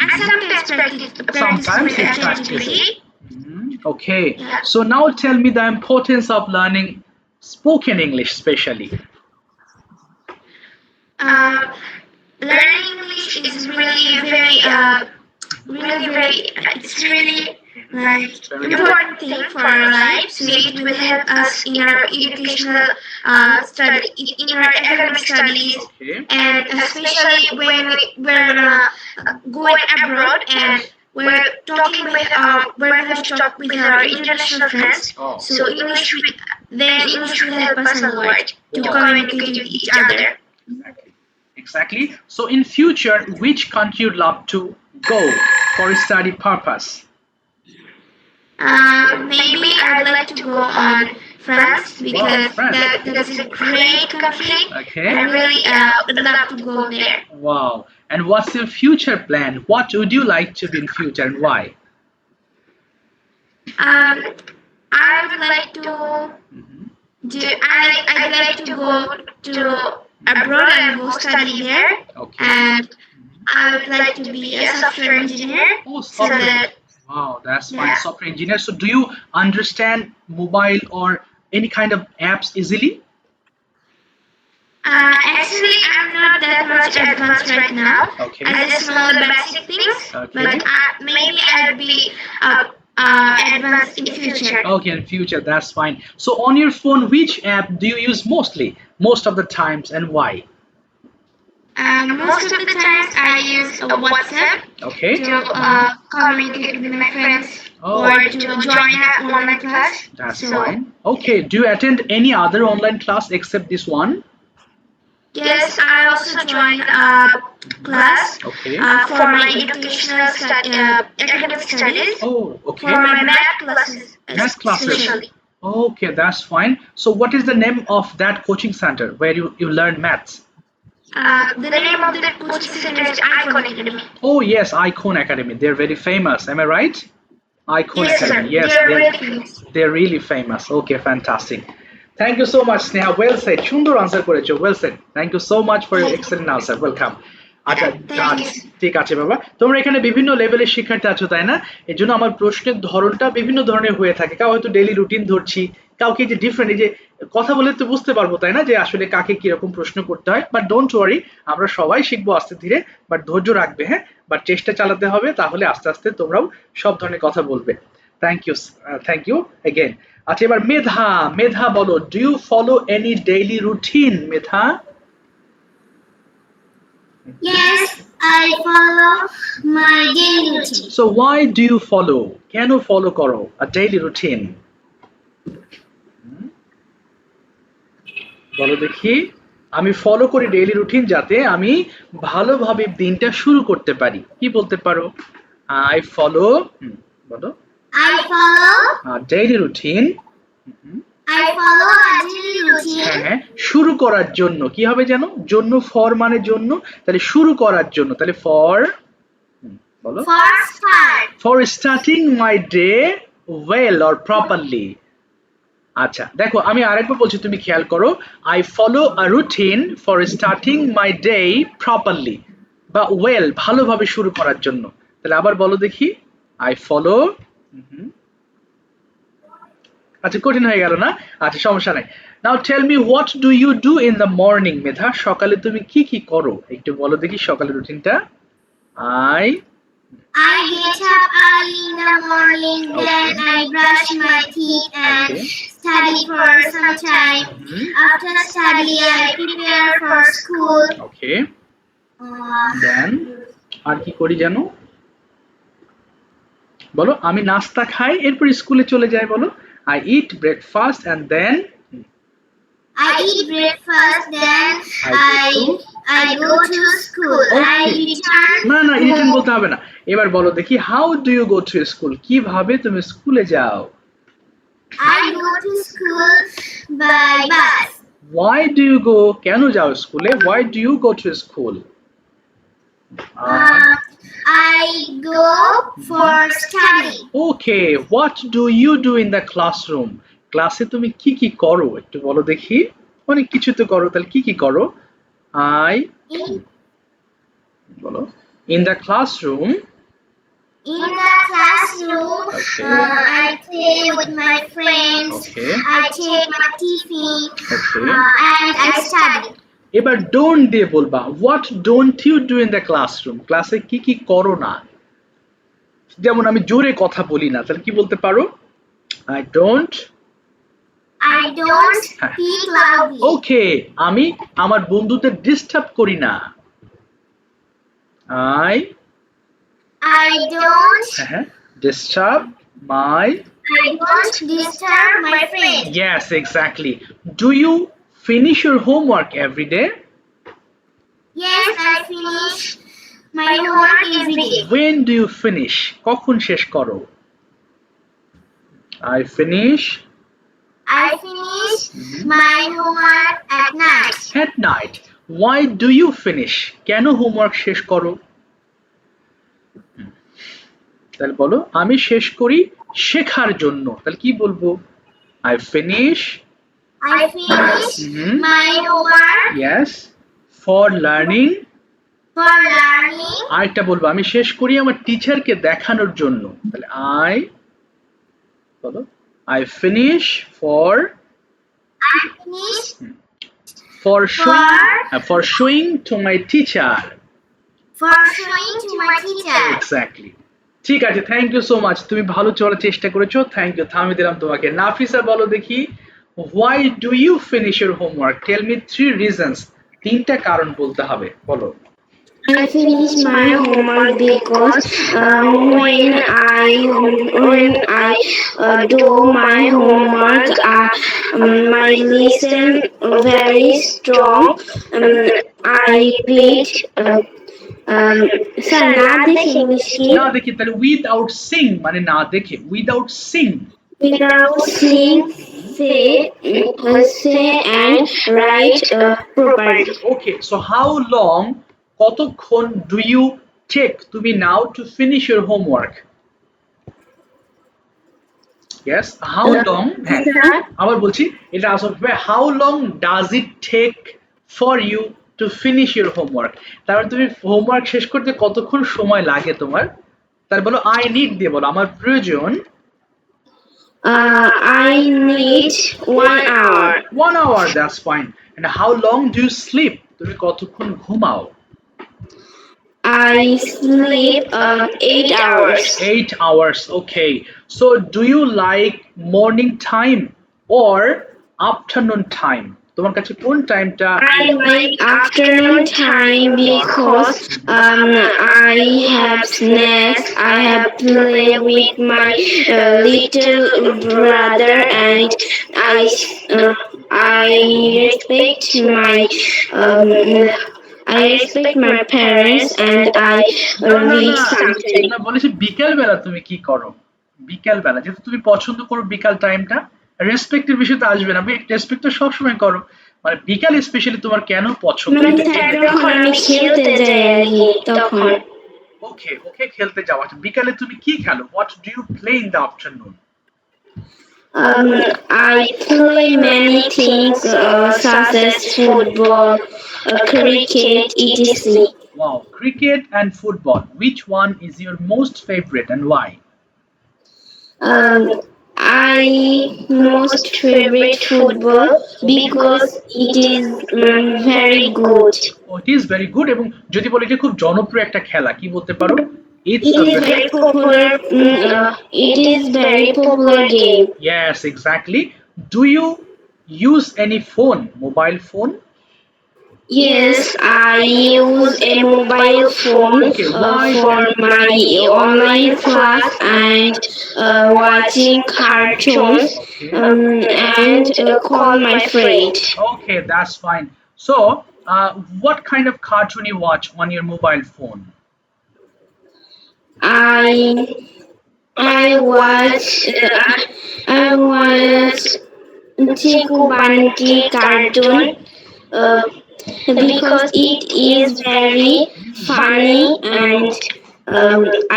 I sometimes practice Sometimes with you ChatGPT. Okay. Yeah. So now tell me the importance of learning spoken English especially. Learning English is really it's really like important thing for our life. So it will help us in our educational study, in our academic studies, Okay. and especially when we're going abroad and we're talking with we're going to talk with our international friends. Oh. So English will help us a lot to communicate with each other. Exactly. So in future, which country you'd love to go for study purpose? Maybe I'd like to go on France because France. that's a great country. Okay. I really would love to go there. Wow. And what's your future plan? What would you like to be in future and why? I would like to I'd like to go to abroad and go study there, Okay. and I would like to be a software engineer. Oh, So software. that Wow, that's fine. Yeah. Software engineer. So do you understand mobile or any kind of apps easily? actually I'm not that much advanced right now. Okay. I just know the basic things, Okay. but maybe I'll be advanced in future. Okay, in future, that's fine. So on your phone, which app do you use mostly, most of the times, and why? Most of the times I use WhatsApp Okay. to communicate with my friends Oh. or to join an online class. That's So, fine. Okay, do you attend any other online class except this one? Yes, I also join a class Okay. for my educational academic studies, Oh, okay. for my math classes, Math classes. especially. Okay, that's fine. So what is the name of that coaching center where you learn maths? The name of the coaching center is Icon Academy. Oh yes, Icon Academy. They're very famous. Am I right? Icon Yes, sir. Academy. Yes, They're they're, really famous. they're really famous. Okay, fantastic. Thank you so much, Sneha. Well said. সুন্দর answer করেছো. Well said. Thank you so much for your excellent answer. Welcome. আচ্ছা, Thank you. ঠিক আছে বাবা। তোমরা এখানে বিভিন্ন লেভেলের শিক্ষার্থী আছো, তাই না? এর জন্য আমার প্রশ্নের ধরনটা বিভিন্ন ধরনের হয়ে থাকে। কাউ হয়তো ডেইলি রুটিন ধরছি, কাউকে যে ডিফারেন্ট, এই যে কথা বলে তো বুঝতে পারবো, তাই না, যে আসলে কাকে কিরকম প্রশ্ন করতে হয়। বাট ডোন্ট ওয়ারি, আমরা সবাই শিখবো আস্তে ধীরে, বাট ধৈর্য রাখবে, হ্যাঁ, বাট চেষ্টা চালাতে হবে, তাহলে আস্তে আস্তে তোমরাও সব ধরনের কথা বলবে। থ্যাংক ইউ अगेन আচ্ছা এবার মেধা মেধা বলো do you follow any daily routine Medha Yes, I follow my daily routine. So why do you follow কেন ফলো করো আ ডেইলি রুটিন বলো দেখি আমি ফলো করি ডেইলি রুটিন যাতে আমি ভালোভাবে দিনটা শুরু করতে পারি কি বলতে পারো আই ফলো বলো I follow daily routine I follow a daily routine হ্যাঁ শুরু করার জন্য কি হবে জানো জন্য ফর মানে জন্য তাহলে শুরু করার জন্য তাহলে ফর বলো for start. For starting my day well or properly আচ্ছা দেখো আমি আরেকবার বলছি তুমি খেয়াল করো I follow a routine for starting my day properly বা ওয়েল ভালোভাবে শুরু করার জন্য তাহলে আবার বলো দেখি আই ফলো আচ্ছা কঠিন হয়ে গেল না আচ্ছা সমস্যা নাই now tell me what do you do in the morning Medha সকালে তুমি কি কি করো একটু বলো দেখি সকালের রুটিনটা I I get up early in the morning, then I brush my teeth and Okay. study for some time. After study, I prepare for school. Okay Uh, দেন আর কি করি জানো বলো আমি নাস্তা খাই এরপর স্কুলে চলে যাই বলো I eat breakfast and then I eat breakfast, then I I go to school. I Okay. return. না না রিটার্ন বলতে হবে না এবার বলো দেখি how do you go to school কিভাবে তুমি স্কুলে যাও I go to school by bus. why do you go কেন যাও স্কুলে why do you go to school I go for study. Okay what do you do in the classroom ক্লাসে তুমি কি কি করো একটু বলো দেখি অনেক কিছু তো করো তাহলে কি কি করো আই In, বলো in the classroom in the classroom, Okay. I play with my friends. Okay. I take my tiffin Okay. and I study. এবার ডোন্ট দিয়ে বলবা what don't you do in the classroom ক্লাসে কি কি করো না যেমন আমি জোরে কথা বলি না তাহলে কি বলতে পারো I don't I don't speak loudly. ওকে আমি আমার বন্ধুদের ডিস্টার্ব করি না I I don't. Disturb my I don't disturb my friends. yes exactly do you finish your homework every day Yes, I finish my homework every day. when do you finish কখন শেষ করো I finish I finish my homework at night. at night why do you finish কেন homework শেষ করো তাহলে বলো আমি শেষ করি শেখার জন্য তাহলে কি বলবো I finish I finish my homework yes for learning for learning. আরেকটা বলবো আমি শেষ করি আমার টিচারকে দেখানোর জন্য তাহলে I বলো I finish I finish for showing to my teacher for showing to my teacher. Exactly ঠিক আছে থ্যাংক ইউ সো মাচ তুমি ভালো চলার চেষ্টা করেছো থ্যাংক ইউ থামিয়ে দিলাম তোমাকে নাফিসা বলো দেখি why do you finish your homework tell me 3 reasons তিনটা কারণ বলতে হবে বলো I finish my homework because when I do my homework, my listen very strong. I repeat. Sir, না দেখে মিষ্টি না দেখি তাহলে উইদাউট সিং মানে না দেখে without seeing without seeing, say and write properly. Okay so how long কতক্ষণ ডু ইউ টেক তুমি now to finish your homework yes how long হ্যাঁ আবার বলছি এটা আসলে how long does it take for you to finish your homework তারপর তুমি homework শেষ করতে কতক্ষণ সময় লাগে তোমার তার বলো আই নিড দিয়ে বলো আমার প্রয়োজন I need 1 hour. 1 hour that's fine and how long do you sleep তুমি কতক্ষণ ঘুমাও I sleep 8 hours. 8 hours. Okay. So do you like morning time or afternoon time? তোমার কাছে কোন টাইমটা I like afternoon time because I have snacks. I have play with my little brother, and uh, I respect my um, I respect my parents, and I না না read না something. না বলেছি বিকেল বেলা তুমি কি করো? বিকেল বেলা যেহেতু তুমি পছন্দ করো বিকাল টাইমটা, রেসপেক্টের বিষয় তো আসবে না, রেসপেক্ট তো সবসময় করো, মানে বিকাল স্পেশালি তোমার কেন পছন্দ মানে এটা স্যার যখন আমি খেলতে যাই আর কি তখন। ওকে ওকে খেলতে যাও। আচ্ছা বিকালে তুমি কি খেলো? What do you play in the afternoon? I play many things such as football, cricket, etc. Wow, cricket and football. Which one is your most favorite and why? I most favorite football because it is very good. Oh, it is very good এবং যদি বলি এটা খুব জনপ্রিয় একটা খেলা কি বলতে পারো? It's It a is very very popular. It is very popular game. yes, exactly. Do you use any phone, mobile phone? Yes, I use a mobile phone Okay, why for my online class and watching cartoons Okay. and call my friend. Okay, that's fine. So, what kind of cartoon you watch on your mobile phone? I watch Chiku Banti cartoon because it is very funny and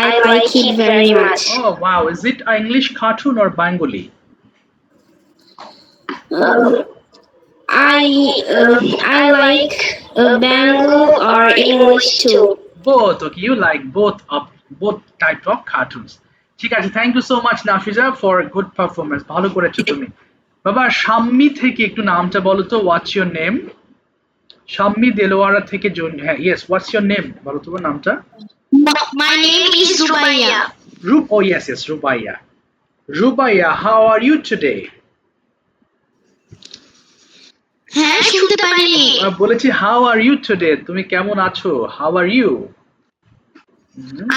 I like it very much. Oh wow, is it an English cartoon or Bengali? I like Bengal or English too. Both. Okay, you like both type of cartoons. ঠিক আছে, thank you so much Nafiza for good performance, ভালো করেছো তুমি। বাবা শাম্মি থেকে একটু নামটা বলো তো, what's your name? Shammi Delowara থেকে হ্যাঁ ইয়েস, হোয়াটস ইওর নেম বলো তোমার নামটা? My name is Rubaiya. Oh yes, yes, Rubaiya. Rubaiya, how are you today? হ্যাঁ শুনতে পারিনি। বলেছি how are you today, তুমি কেমন আছো? How are you?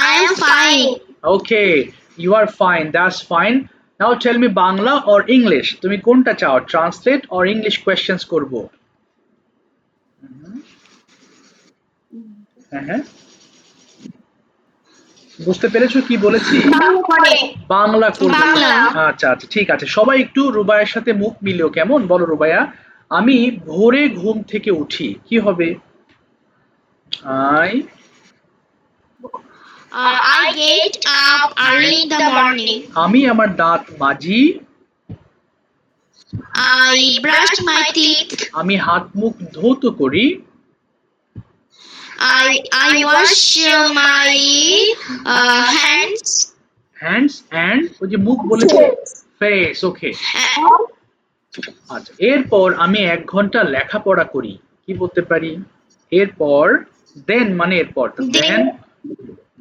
I am fine. Okay, you are fine, that's fine. Now tell me Bangla or English, তুমি কোনটা চাও, ট্রান্সলেট or English questions করব? হ্যাঁ বুঝতে পেরেছো কি বলেছি? বাংলা করবে। বাংলা। আচ্ছা আচ্ছা ঠিক আছে, সবাই একটু রুবাইয়ার সাথে মুখ মিলিও, কেমন? বলো রুবাইয়া, আমি ভোরে ঘুম থেকে উঠি, কি হবে? I get up early in the morning. আমি আমার দাঁত মাজি। I brush my teeth. আমি হাত মুখ ধৌত করি। I wash my hands. Hands and ওই যে মুখ বলেছে ফেস, ওকে। আচ্ছা এরপর আমি 1 ঘন্টা লেখাপড়া করি, কি বলতে পারি? এরপর দেন মানে এরপর,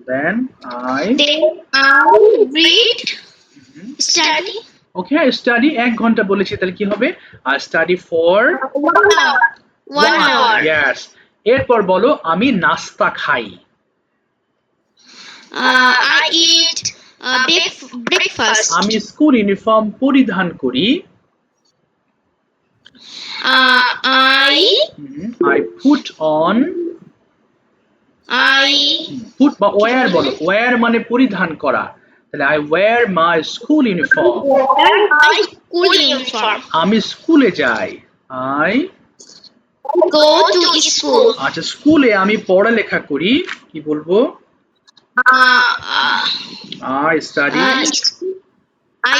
then I read, study. Okay study 1 ঘন্টা বলেছি, তাহলে কি হবে? I study for 1 hour. Yes. এরপর বলো আমি নাস্তা খাই। I eat breakfast. আমি স্কুল ইউনিফর্ম পরিধান করি। I put on put বা wear বলো, wear মানে পরিধান করা, তাহলে I wear my school uniform. I school uniform. আমি স্কুলে যাই। I Go to school. আচ্ছা স্কুলে আমি পড়ালেখা করি, কি বলবো? I study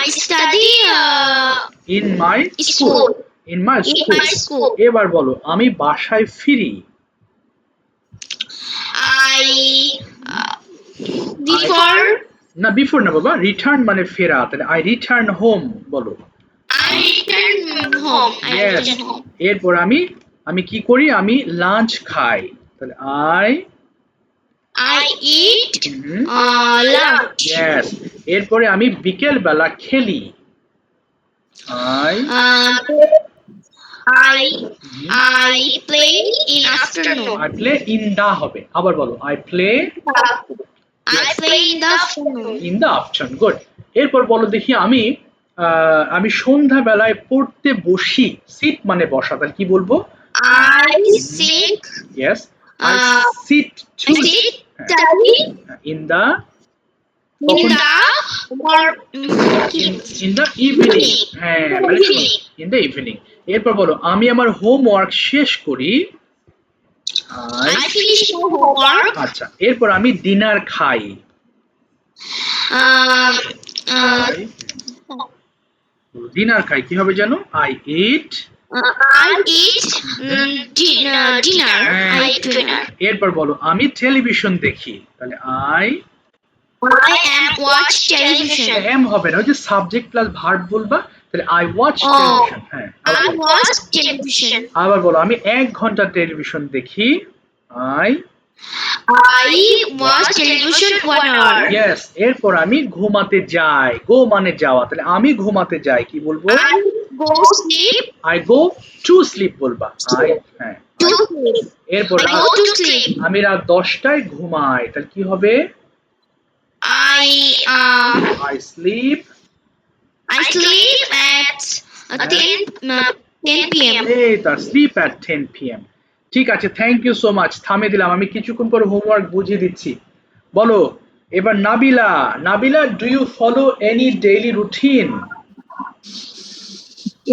I study in my school. in my school. এবার বলো আমি বাসায় ফিরি। I before না বিফোর না বাবা, রিটার্ন মানে ফেরা, তাহলে I return home বলো। I return home. Yes. এরপর আমি কি করি? আমি লাঞ্চ খাই, তাহলে I eat lunch. ইয়েস। এরপরে আমি বিকেল বেলা খেলি। I I play in afternoon. I play in the হবে, আবার বলো I play I play in the afternoon. in the afternoon, good. এরপর বলো দেখি আমি সন্ধ্যা বেলায় পড়তে বসি, সিট মানে বসা, তাহলে কি বলবো? I sit yes, I sit to study in the in the in the evening, হ্যাঁ মানে evening. in the evening। এরপর বলো আমি আমার হোমওয়ার্ক শেষ করি। I finish my homework. আচ্ছা, এরপর আমি ডিনার খাই। ডিনার খাই কি হবে জানো? I eat I eat dinner. I eat dinner. এরপর বলো আমি টেলিভিশন দেখি, তাহলে I I am watch television. am হবে না, ওই যে সাবজেক্ট প্লাস ভার্ব বলবা, তাহলে I watch টেলিভিশন। হ্যাঁ, I watch television. আবার বলো আমি 1 ঘন্টা টেলিভিশন দেখি। I watch television 1 hour. Yes. এরপর আমি ঘুমাতে যাই, গো মানে যাওয়া, তাহলে আমি ঘুমাতে যাই কি বলবো? I go sleep. I go to sleep বলবা। হ্যাঁ, To sleep. এরপর I go to sleep. আমি রাত 10টায় ঘুমাই, তাহলে কি হবে? I sleep at 10 p.m. এই তার sleep at 10 p.m. ঠিক আছে, থ্যাংক ইউ সো মাচ। থামে দিলাম, আমি কিছুক্ষণ পরে হোমওয়ার্ক বুঝিয়ে দিচ্ছি। বলো এবার Nabila, do you follow any daily routine?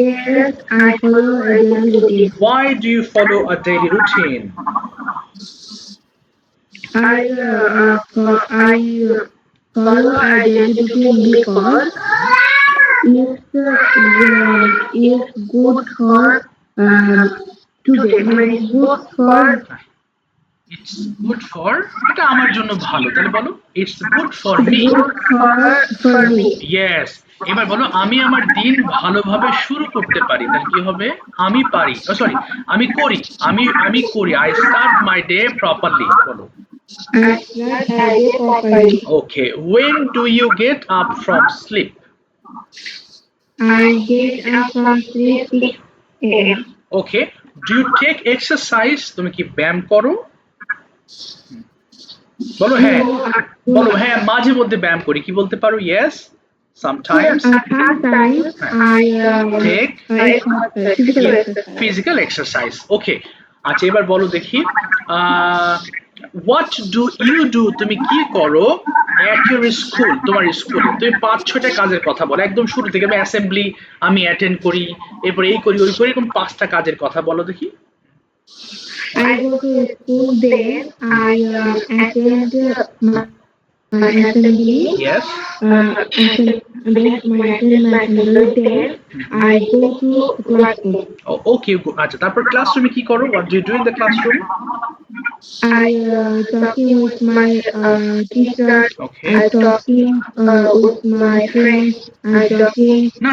Yes, I follow a daily routine. Why do you follow a daily routine? I follow a daily routine because it's good for today. It's good for It's good for, এটা আমার জন্য ভালো, তাহলে বলো it's good for me. for me. Yes. এবার বলো আমি আমার দিন ভালোভাবে শুরু করতে পারি, তাহলে কি হবে? আমি পারি, আমি করি, আমি করি I start my day properly, বলো। I start a day properly. Okay, when do you get up from sleep? I get up from sleep 6 a.m. Okay, do you take exercise? তুমি কি ব্যায়াম করো? বলো হ্যাঁ মাঝে মধ্যে ব্যায়াম করি, কি বলতে পারো? Yes, sometimes Sometimes I take physical exercise. physical exercise. Okay, আচ্ছা এবার বলো দেখি what do you do, তুমি কি করো at your school, তোমার স্কুলে? তুমি 5-6টা কাজের কথা বলো একদম শুরু থেকে। আমি অ্যাসেম্বলি আমি অ্যাটেন্ড করি, এরপর এই করি ওই করি, এরকম 5টা কাজের কথা বলো দেখি। I go to school there. I attend my assembly. Yes. My assembly there. I go to classroom. Okay, আচ্ছা তারপর ক্লাসরুমে কি করো? What do you do in the classroom? I talking with my teacher. Okay. I talking with my friends. I talking. না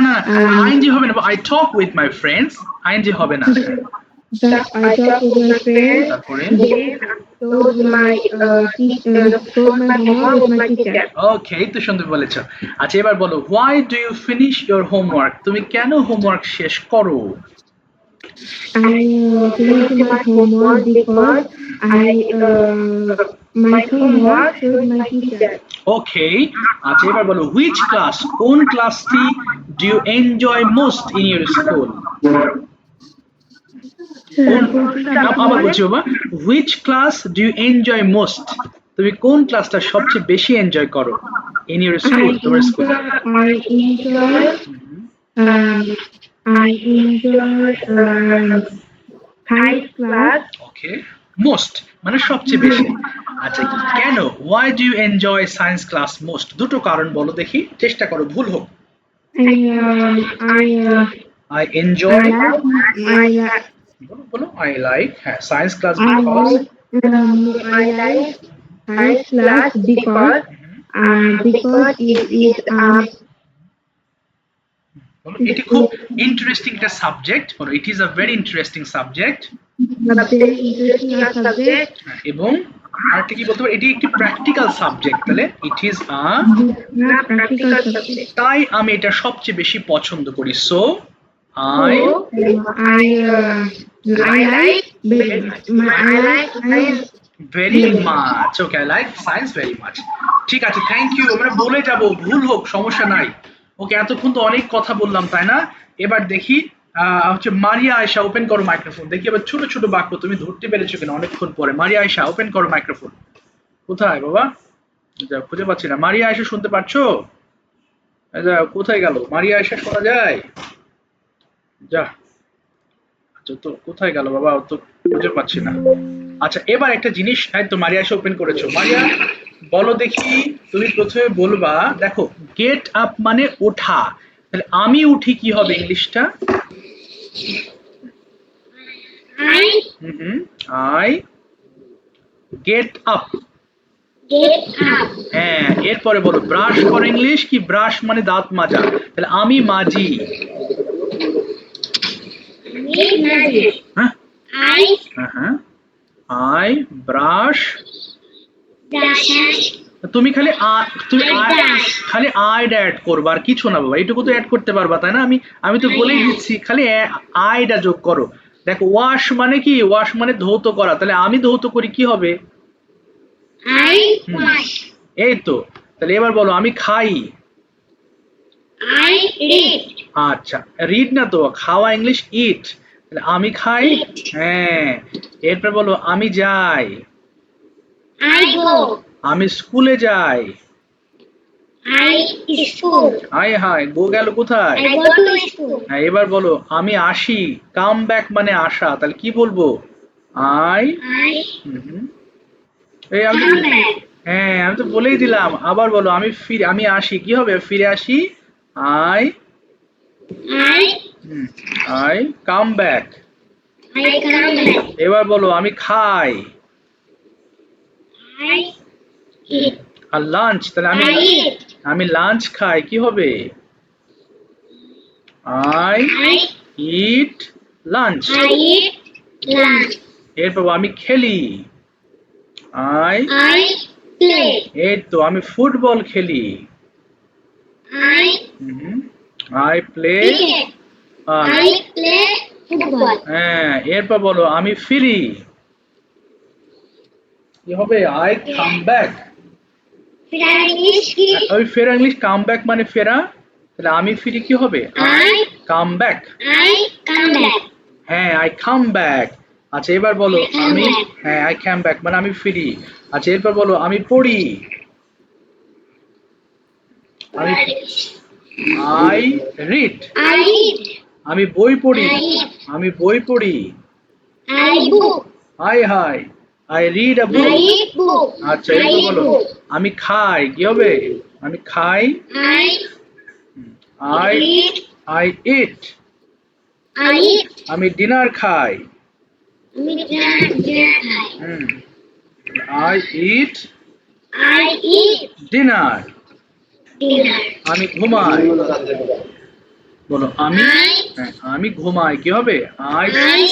ING হবে না, I talk with my friends, ING হবে না। I talk with my friends. তারপরে Then told my teacher. Told my homework with my teacher. ওকে, তো সুন্দর বলেছো। আচ্ছা এবার বলো why do you finish your homework, তুমি কেন হোমওয়ার্ক শেষ করো? I finish my homework because my homework with my teacher. ওকে, আচ্ছা এবার বলো which class, কোন ক্লাসটি do you enjoy most in your school? আবার বলছি বাবা, which class do you enjoy most, তুমি কোন ক্লাসটা সবচেয়ে বেশি এনজয় করো in your school, তোমার স্কুলে? I enjoy science class. Okay, most মানে সবচেয়ে বেশি। আচ্ছা কেন, why do you enjoy science class most? দুটো কারণ বলো দেখি, চেষ্টা করো, ভুল হোক। I enjoy, বলো I like, হ্যাঁ science class because I like science class because it is এটি খুব ইন্টারেস্টিং একটা সাবজেক্ট, বলো it is a very interesting subject, a very interesting subject. এবং আরেকটা কি বলতে পারি, এটি একটি প্র্যাকটিক্যাল সাবজেক্ট, তাহলে it is a, practical subject. তাই আমি এটা সবচেয়ে বেশি পছন্দ করি। So I I like very much, okay I like science very much. ঠিক আছে, থ্যাংক ইউ, আমরা বলে যাব, ভুল হোক সমস্যা নাই। ওকে, এতক্ষণ তো অনেক কথা বললাম তাই না? এবার দেখি হচ্ছে মারিয়া আয়েশা, ওপেন করো মাইক্রোফোন। দেখি এবার ছোট ছোট বাক্য তুমি ধরতে পেরেছো কিনা অনেকক্ষণ পরে। মারিয়া আয়েশা, ওপেন করো মাইক্রোফোন। কোথায় বাবা? যা, খুঁজে পাচ্ছি না। মারিয়া আয়েশা শুনতে পাচ্ছো? যা, কোথায় গেল মারিয়া আয়েশা? শোনা যায়? যা, আচ্ছা তো কোথায় গেল বাবা, ও তো খুঁজে পাচ্ছি না। আচ্ছা, এবার একটা জিনিস, তো মারিয়া এসে ওপেন করেছো। মারিয়া বলো দেখি, তুমি প্রথমে বলবা, দেখো গেট আপ মানে ওঠা, তাহলে আমি উঠি কি হবে ইংলিশটা? I hmm, I get up. get up. হ্যাঁ, এরপরে বলো ব্রাশ করো ইংলিশ কি? ব্রাশ মানে দাঁত মাজা, তাহলে আমি মাজি। Make magic. হ্যাঁ I হ্যাঁ, আই ব্রাশ। dash. তুমি খালি তুমি I dash. খালি আইড অ্যাড করবা, আর কিছু না বাবা, এইটুকু তো অ্যাড করতে পারবা তাই না? আমি তো বলেই দিচ্ছি, খালি আইডা যোগ করো। দেখো ওয়াশ মানে কি? ওয়াশ মানে ধৌত করা, তাহলে আমি ধৌত করি কি হবে? I wash. এই তো, তাহলে এবার বলো আমি খাই। I read. আচ্ছা, রিড না তো, খাওয়া ইংলিশ ইট, তাহলে আমি খাই। Eat. হ্যাঁ, এরপর বলো আমি যাই। I go. আমি স্কুলে যাই। I school. হাই হাই, গো গেল কোথায়? I go to school. হ্যাঁ, এবার বলো আমি আসি। কাম ব্যাক মানে আসা, তাহলে কি বলবো? আই। I এই আমি come back. হ্যাঁ, আমি তো বলেই দিলাম। আবার বলো আমি ফিরে, আমি আসি কি হবে? ফিরে আসি। I I I come back. come back. এবার বলো আমি খাই। I eat. আর লাঞ্চ, তাহলে আমি I eat. আমি লাঞ্চ খাই কি হবে? I I it lunch. eat lunch. এরপর আমি খেলি। I I play. এই তো, আমি ফুটবল খেলি। I I play. cricket. I play football. হ্যাঁ, এরপর বলো আমি ফিরি কি হবে? I come back. ফেরা ইংলিশ কি? ওই ফেরা ইংলিশ, কাম ব্যাক মানে ফেরা, তাহলে আমি ফিরি কি হবে? I come back. I come back. হ্যাঁ, আই কাম ব্যাক। আচ্ছা, এবার বলো I come আমি, back. হ্যাঁ আই কাম ব্যাক মানে আমি ফিরি। আচ্ছা, এরপর বলো আমি পড়ি। আমি আই রিড। I read. আমি বই পড়ি। I read. আমি বই পড়ি। I book. High high, I read a I book. read book. আচ্ছা, I এরপর read বলো book. আমি খাই কি হবে? আমি খাই। I I eat. I eat. I eat. আমি ডিনার খাই। আমি dinner খাই. I eat I eat dinner. dinner. আমি ঘুমাই। বলো আমি, I হ্যাঁ, আমি ঘুমাই কি হবে? আই, I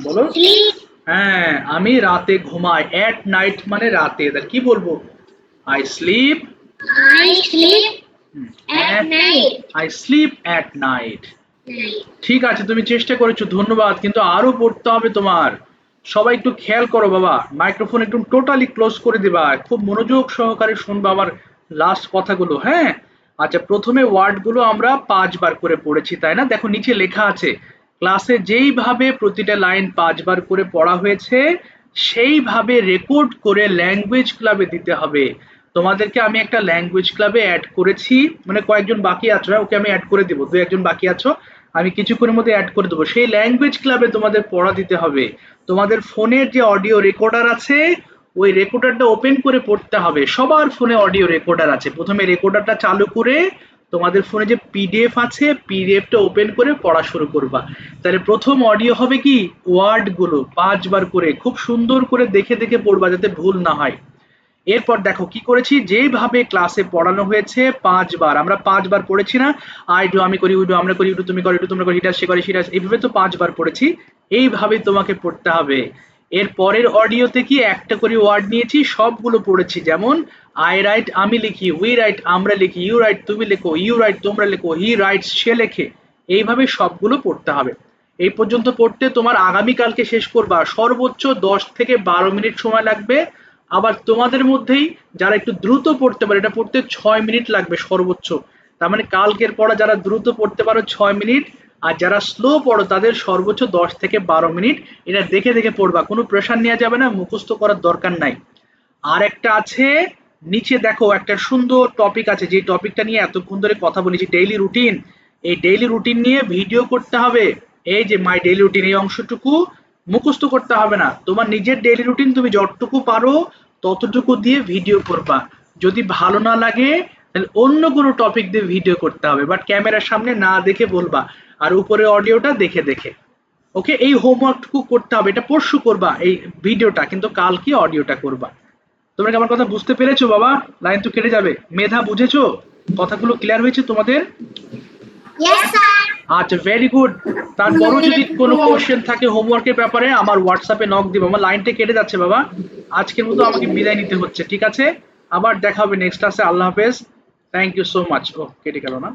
বলো। sleep. হ্যাঁ, আমি রাতে ঘুমাই। এট নাইট মানে রাতে, তাহলে কি বলবো? I sleep. I sleep at night. I sleep at night. ঠিক আছে, তুমি চেষ্টা করেছো, ধন্যবাদ, কিন্তু আরো পড়তে হবে তোমার। সবাই একটু খেয়াল করো বাবা, মাইক্রোফোন একটু টোটালি ক্লোজ করে দিবা, খুব মনোযোগ সহকারে শুনবা আমার লাস্ট কথাগুলো। হ্যাঁ, আচ্ছা, প্রথমে ওয়ার্ডগুলো আমরা 5 বার করে পড়েছি তাই না? দেখো নিচে লেখা আছে, ক্লাসে যেইভাবে প্রতিটা লাইন 5 বার করে পড়া হয়েছে সেইভাবে রেকর্ড করে ল্যাঙ্গুয়েজ ক্লাবে দিতে হবে। তোমাদেরকে আমি একটা ল্যাঙ্গুয়েজ ক্লাবে অ্যাড করেছি, মানে কয়েকজন বাকি আছো, ওকে আমি অ্যাড করে দিব, 2-1 বাকি আছো, আমি কিছুক্ষণের মধ্যে অ্যাড করে দেবো। সেই ল্যাঙ্গুয়েজ ক্লাবে তোমাদের পড়া দিতে হবে। তোমাদের ফোনের যে অডিও রেকর্ডার আছে ওই রেকর্ডারটা ওপেন করে পড়তে হবে। সবার ফোনে অডিও রেকর্ডার আছে, প্রথমে রেকর্ডারটা চালু করে তোমাদের ফোনে যে পিডিএফ আছে পিডিএফটা ওপেন করে পড়া শুরু করবা। তাহলে প্রথম অডিও হবে কি? ওয়ার্ড গুলো 5 বার করে খুব সুন্দর করে দেখে দেখে পড়বা যাতে ভুল না হয়। এরপর দেখো কি করেছি, যেভাবে ক্লাসে পড়ানো হয়েছে 5 বার, আমরা 5 বার পড়েছি না? আই ডু আমি করি, উই ডু আমরা করি, ইউ ডু তুমি করো, ইউ ডু তোমরা করো, হিটা সে করে, সিটা, এইভাবে তো 5 বার পড়েছি। এইভাবে তোমাকে পড়তে হবে। এর পরের অডিওতে কি একটা করে ওয়ার্ড নিয়েছি, সবগুলো পড়েছি। যেমন আই রাইট আমি লিখি, উই রাইট আমরা লিখি, ইউ রাইট তুমি লেখো, ইউ রাইট তোমরা লেখো, হি রাইটস সে লেখে। এইভাবে সবগুলো পড়তে হবে। এই পর্যন্ত পড়তে তোমার আগামীকালকে শেষ করবা, সর্বোচ্চ 10 থেকে 12 মিনিট সময় লাগবে। আবার তোমাদের মধ্যেই যারা একটু দ্রুত পড়তে পারে, এটা পড়তে 6 মিনিট লাগবে সর্বোচ্চ। তার মানে কালকের পড়া যারা দ্রুত পড়তে পারো 6 মিনিট, আর যারা স্লো পড়ো তাদের সর্বোচ্চ 10 থেকে 12 মিনিট। এটা দেখে দেখে পড়বা, কোনো প্রেশার নেওয়া যাবে না, মুখস্থ করার দরকার নাই। আর একটা আছে নিচে দেখো, একটা সুন্দর টপিক আছে, যে টপিকটা নিয়ে এতক্ষণ ধরে কথা বলেছি, ডেইলি রুটিন। এই ডেইলি রুটিন নিয়ে ভিডিও করতে হবে। এই যে মাই ডেইলি রুটিন, এই অংশটুকু মুখস্থ করতে হবে না, তোমার নিজের ডেইলি রুটিন তুমি যতটুকু পারো ততটুকু দিয়ে ভিডিও করবা। যদি ভালো না লাগে তাহলে অন্য কোনো টপিক দিয়ে ভিডিও করতে হবে, বাট ক্যামেরার সামনে না দেখে বলবা, আর উপরে অডিওটা দেখে দেখে। ওকে, এই হোমওয়ার্কটুকু করতে হবে, এটা পরশু করবা এই ভিডিওটা, কিন্তু কালকে অডিওটা করবা। তোমরা কি আমার কথা বুঝতে পেরেছো বাবা? লাইন তো কেটে যাবে। মেধা বুঝেছো? কথাগুলো ক্লিয়ার হয়েছে তোমাদের? Yes, sir. আচ্ছা, ভেরি গুড। তারপরও যদি কোনো কোশ্চেন থাকে হোমওয়ার্কের ব্যাপারে আমার হোয়াটসঅ্যাপে নক দিবো। আমার লাইনটা কেটে যাচ্ছে বাবা, আজকের মতো আমাকে বিদায় নিতে হচ্ছে, ঠিক আছে? আবার দেখা হবে নেক্সট ক্লাসে। আল্লাহ হাফেজ, থ্যাংক ইউ সো মাচ। ও কেটে গেল না।